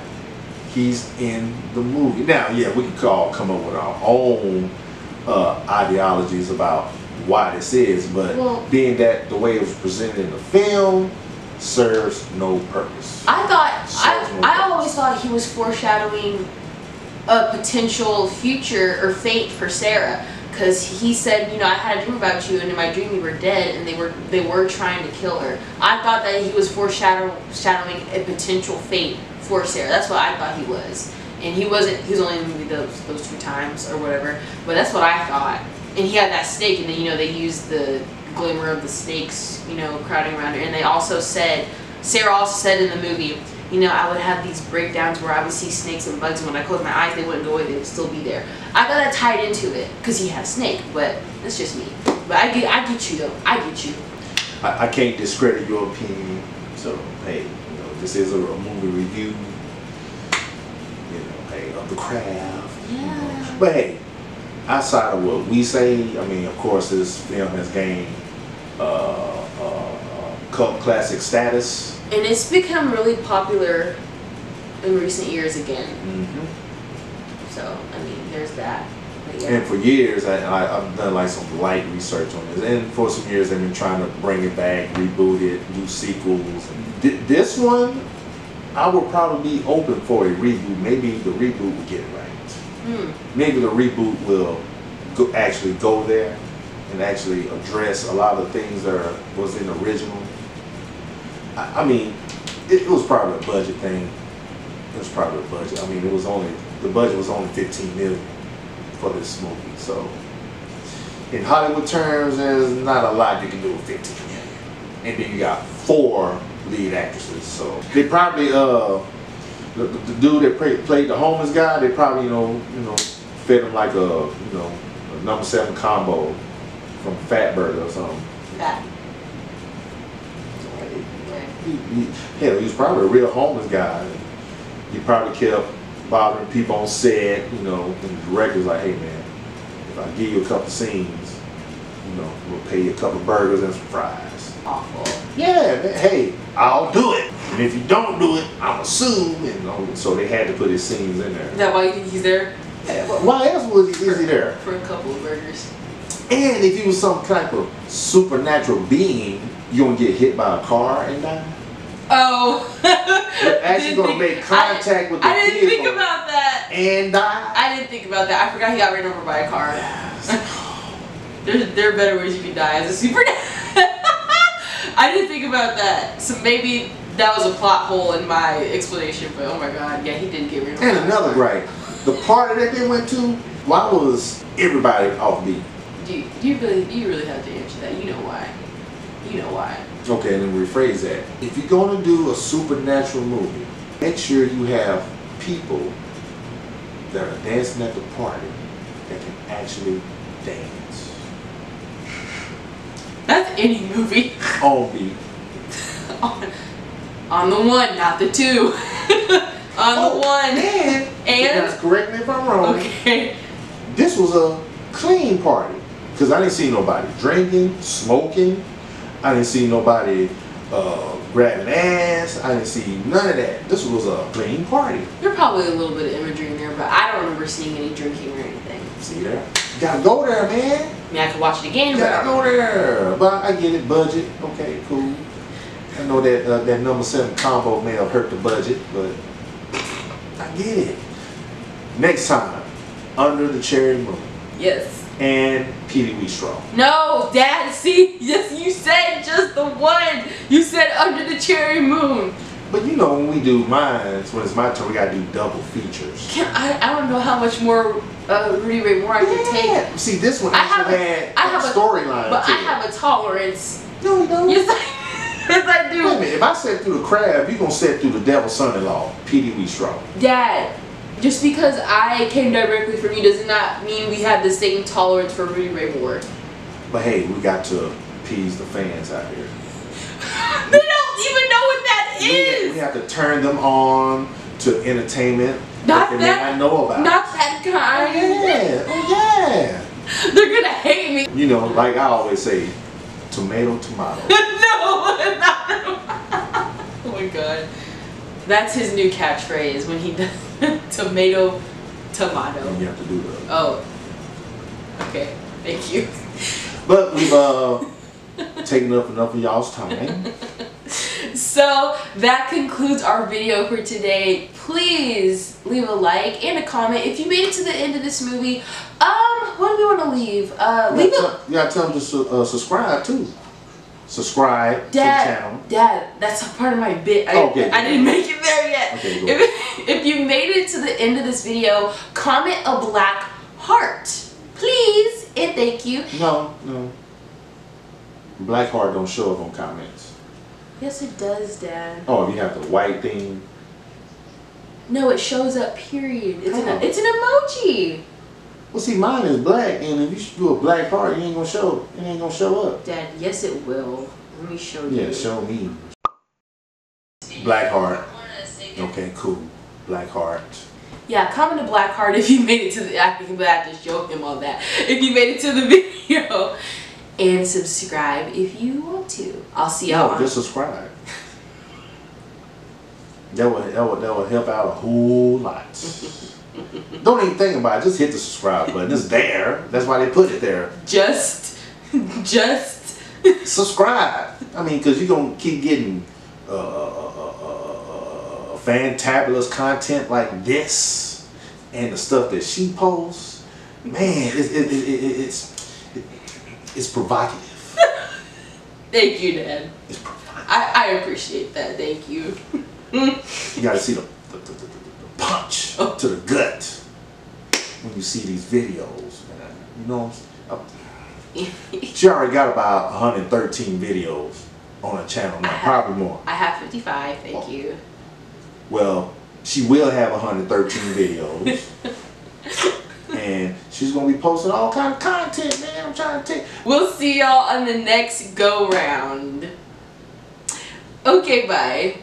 he's in the movie. Now, yeah, we can come up with our own ideologies about why this is, but being that the way it was presented in the film serves no purpose. I always thought he was foreshadowing a potential future or fate for Sarah, because he said, you know, I had a dream about you, and in my dream you were dead, and they were trying to kill her. I thought that he was foreshadowing a potential fate for Sarah. That's what I thought he was, and he wasn't. He was only in the movie those 2 times or whatever. But that's what I thought. And he had that snake, and then, you know, they used the glimmer of the snakes, you know, crowding around her. And they also said, Sarah also said in the movie, you know, I would have these breakdowns where I would see snakes and bugs, and when I closed my eyes, they wouldn't go away, they would still be there. I thought that tied into it, because he had a snake, but that's just me. But I get you, though. I get you. I can't discredit your opinion, so, hey, you know, this is a movie review, you know, hey, of the craft. Yeah. You know. But hey, outside of what we say, I mean, of course, this film has gained cult classic status. And it's become really popular in recent years again. Mm-hmm. So, I mean, there's that. But yeah. And for years, I've done like some light research on this. And for some years, they've been trying to bring it back, reboot it, do sequels. This one, I would probably be open for a reboot. Maybe the reboot will get it right. Maybe the reboot will actually go there and actually address a lot of the things that was in the original. I mean, it was probably a budget thing. It was probably a budget. I mean, the budget was only $15 million for this movie. So, in Hollywood terms, there's not a lot you can do with $15 million. And then you got 4 lead actresses. So they probably the dude that played the homeless guy, they probably you know fed him like a number 7 combo from Fatburger or something. That. Hell, he was probably a real homeless guy. He probably kept bothering people on set, you know, and the director's like, hey man, if I give you a couple scenes, you know, we'll pay you a couple burgers and some fries. Awful. Yeah, man, hey, I'll do it. And if you don't do it, I'm sue. And so they had to put his scenes in there. Is that why you think he's there? Yeah, why else is he there? For a couple of burgers. And if he was some type of supernatural being, you gonna get hit by a car and die? Oh. You're actually gonna make contact with the vehicle. I didn't think about that. And die? I didn't think about that. I forgot he got ran over by a car. There are better ways you can die as a supernatural. I didn't think about that. So maybe that was a plot hole in my explanation, but oh my god, yeah, he did get ran over. And another gripe. The party that they went to, why was everybody off beat? You really have to answer that. You know why. You know why. Okay, let me rephrase that. If you're going to do a supernatural movie, make sure you have people that are dancing at the party that can actually dance. That's any movie. On beat. on the 1, not the 2. On the 1. And? Correct me if I'm wrong. Okay. This was a clean party. Because I didn't see nobody drinking, smoking. I didn't see nobody grabbing ass. I didn't see none of that. This was a clean party. There's probably a little bit of imagery in there, but I don't remember seeing any drinking or anything. See there? You gotta go there, man. I mean, I could watch it again, You gotta go there. But I get it, budget. Okay, cool. I know that that number 7 combo may have hurt the budget, but I get it. Next time, Under the Cherry Moon. Yes. And Petey Wheat Straw. No, Dad, see, yes, you said just the one. You said Under the Cherry Moon. But you know, when we do mines, when it's my turn, we gotta do double features. I don't know how much more Rudy Ray Moore I can take. See, this one actually had a storyline. But I have a tolerance. No, you don't. Yes, yes, I do. Wait a minute, if I said through the crab, you're gonna sit through the devil's son-in-law, Petey Wheat Straw. Dad, just because I came directly from you does not mean we have the same tolerance for Rudy Ray Moore. But hey, we got to appease the fans out here. They don't even know what that is. We have to turn them on to entertainment not that they that, may not know about. Not that kind. Oh yeah, oh yeah. They're gonna hate leaving. You know, like I always say, tomato, tomato. No, not. Oh my god. That's his new catchphrase when he does tomato, tomato. You have to do that. Oh. Okay. Thank you. But we've taken up enough of y'all's time. So that concludes our video for today. Please leave a like and a comment if you made it to the end of this movie. What do we want to leave? You gotta tell them to subscribe too. Subscribe to the channel. Dad, that's a part of my bit. I didn't make it there yet. Okay, if you made it to the end of this video, comment a black heart, please, and thank you. No. Black heart don't show up on comments. Yes, it does, Dad. Oh, if you have the white thing. No, it shows up. Period. It's an emoji. Well, see, mine is black, and if you do a black heart, it ain't gonna show up. Dad, yes, it will. Let me show you. Yeah, show me. Black heart. Okay, cool. Black heart. Yeah, comment a black heart if you made it to the. I think I have to show him all that. If you made it to the video, and subscribe if you want to. I'll see y'all. No, just subscribe. That would help out a whole lot. Don't even think about it. Just hit the subscribe button. It's there. That's why they put it there. Just subscribe. I mean, because you're going to keep getting fantabulous content like this and the stuff that she posts. Man, it's provocative. Thank you, Dad. It's provocative. I appreciate that. Thank you. You got to see the punch to the gut when you see these videos, man. You know, she already got about 113 videos on her channel now, probably more. I have 55, thank you. Well, she will have 113 videos. And she's going to be posting all kind of content, man. I'm trying to take. We'll see y'all on the next go round. Okay, bye.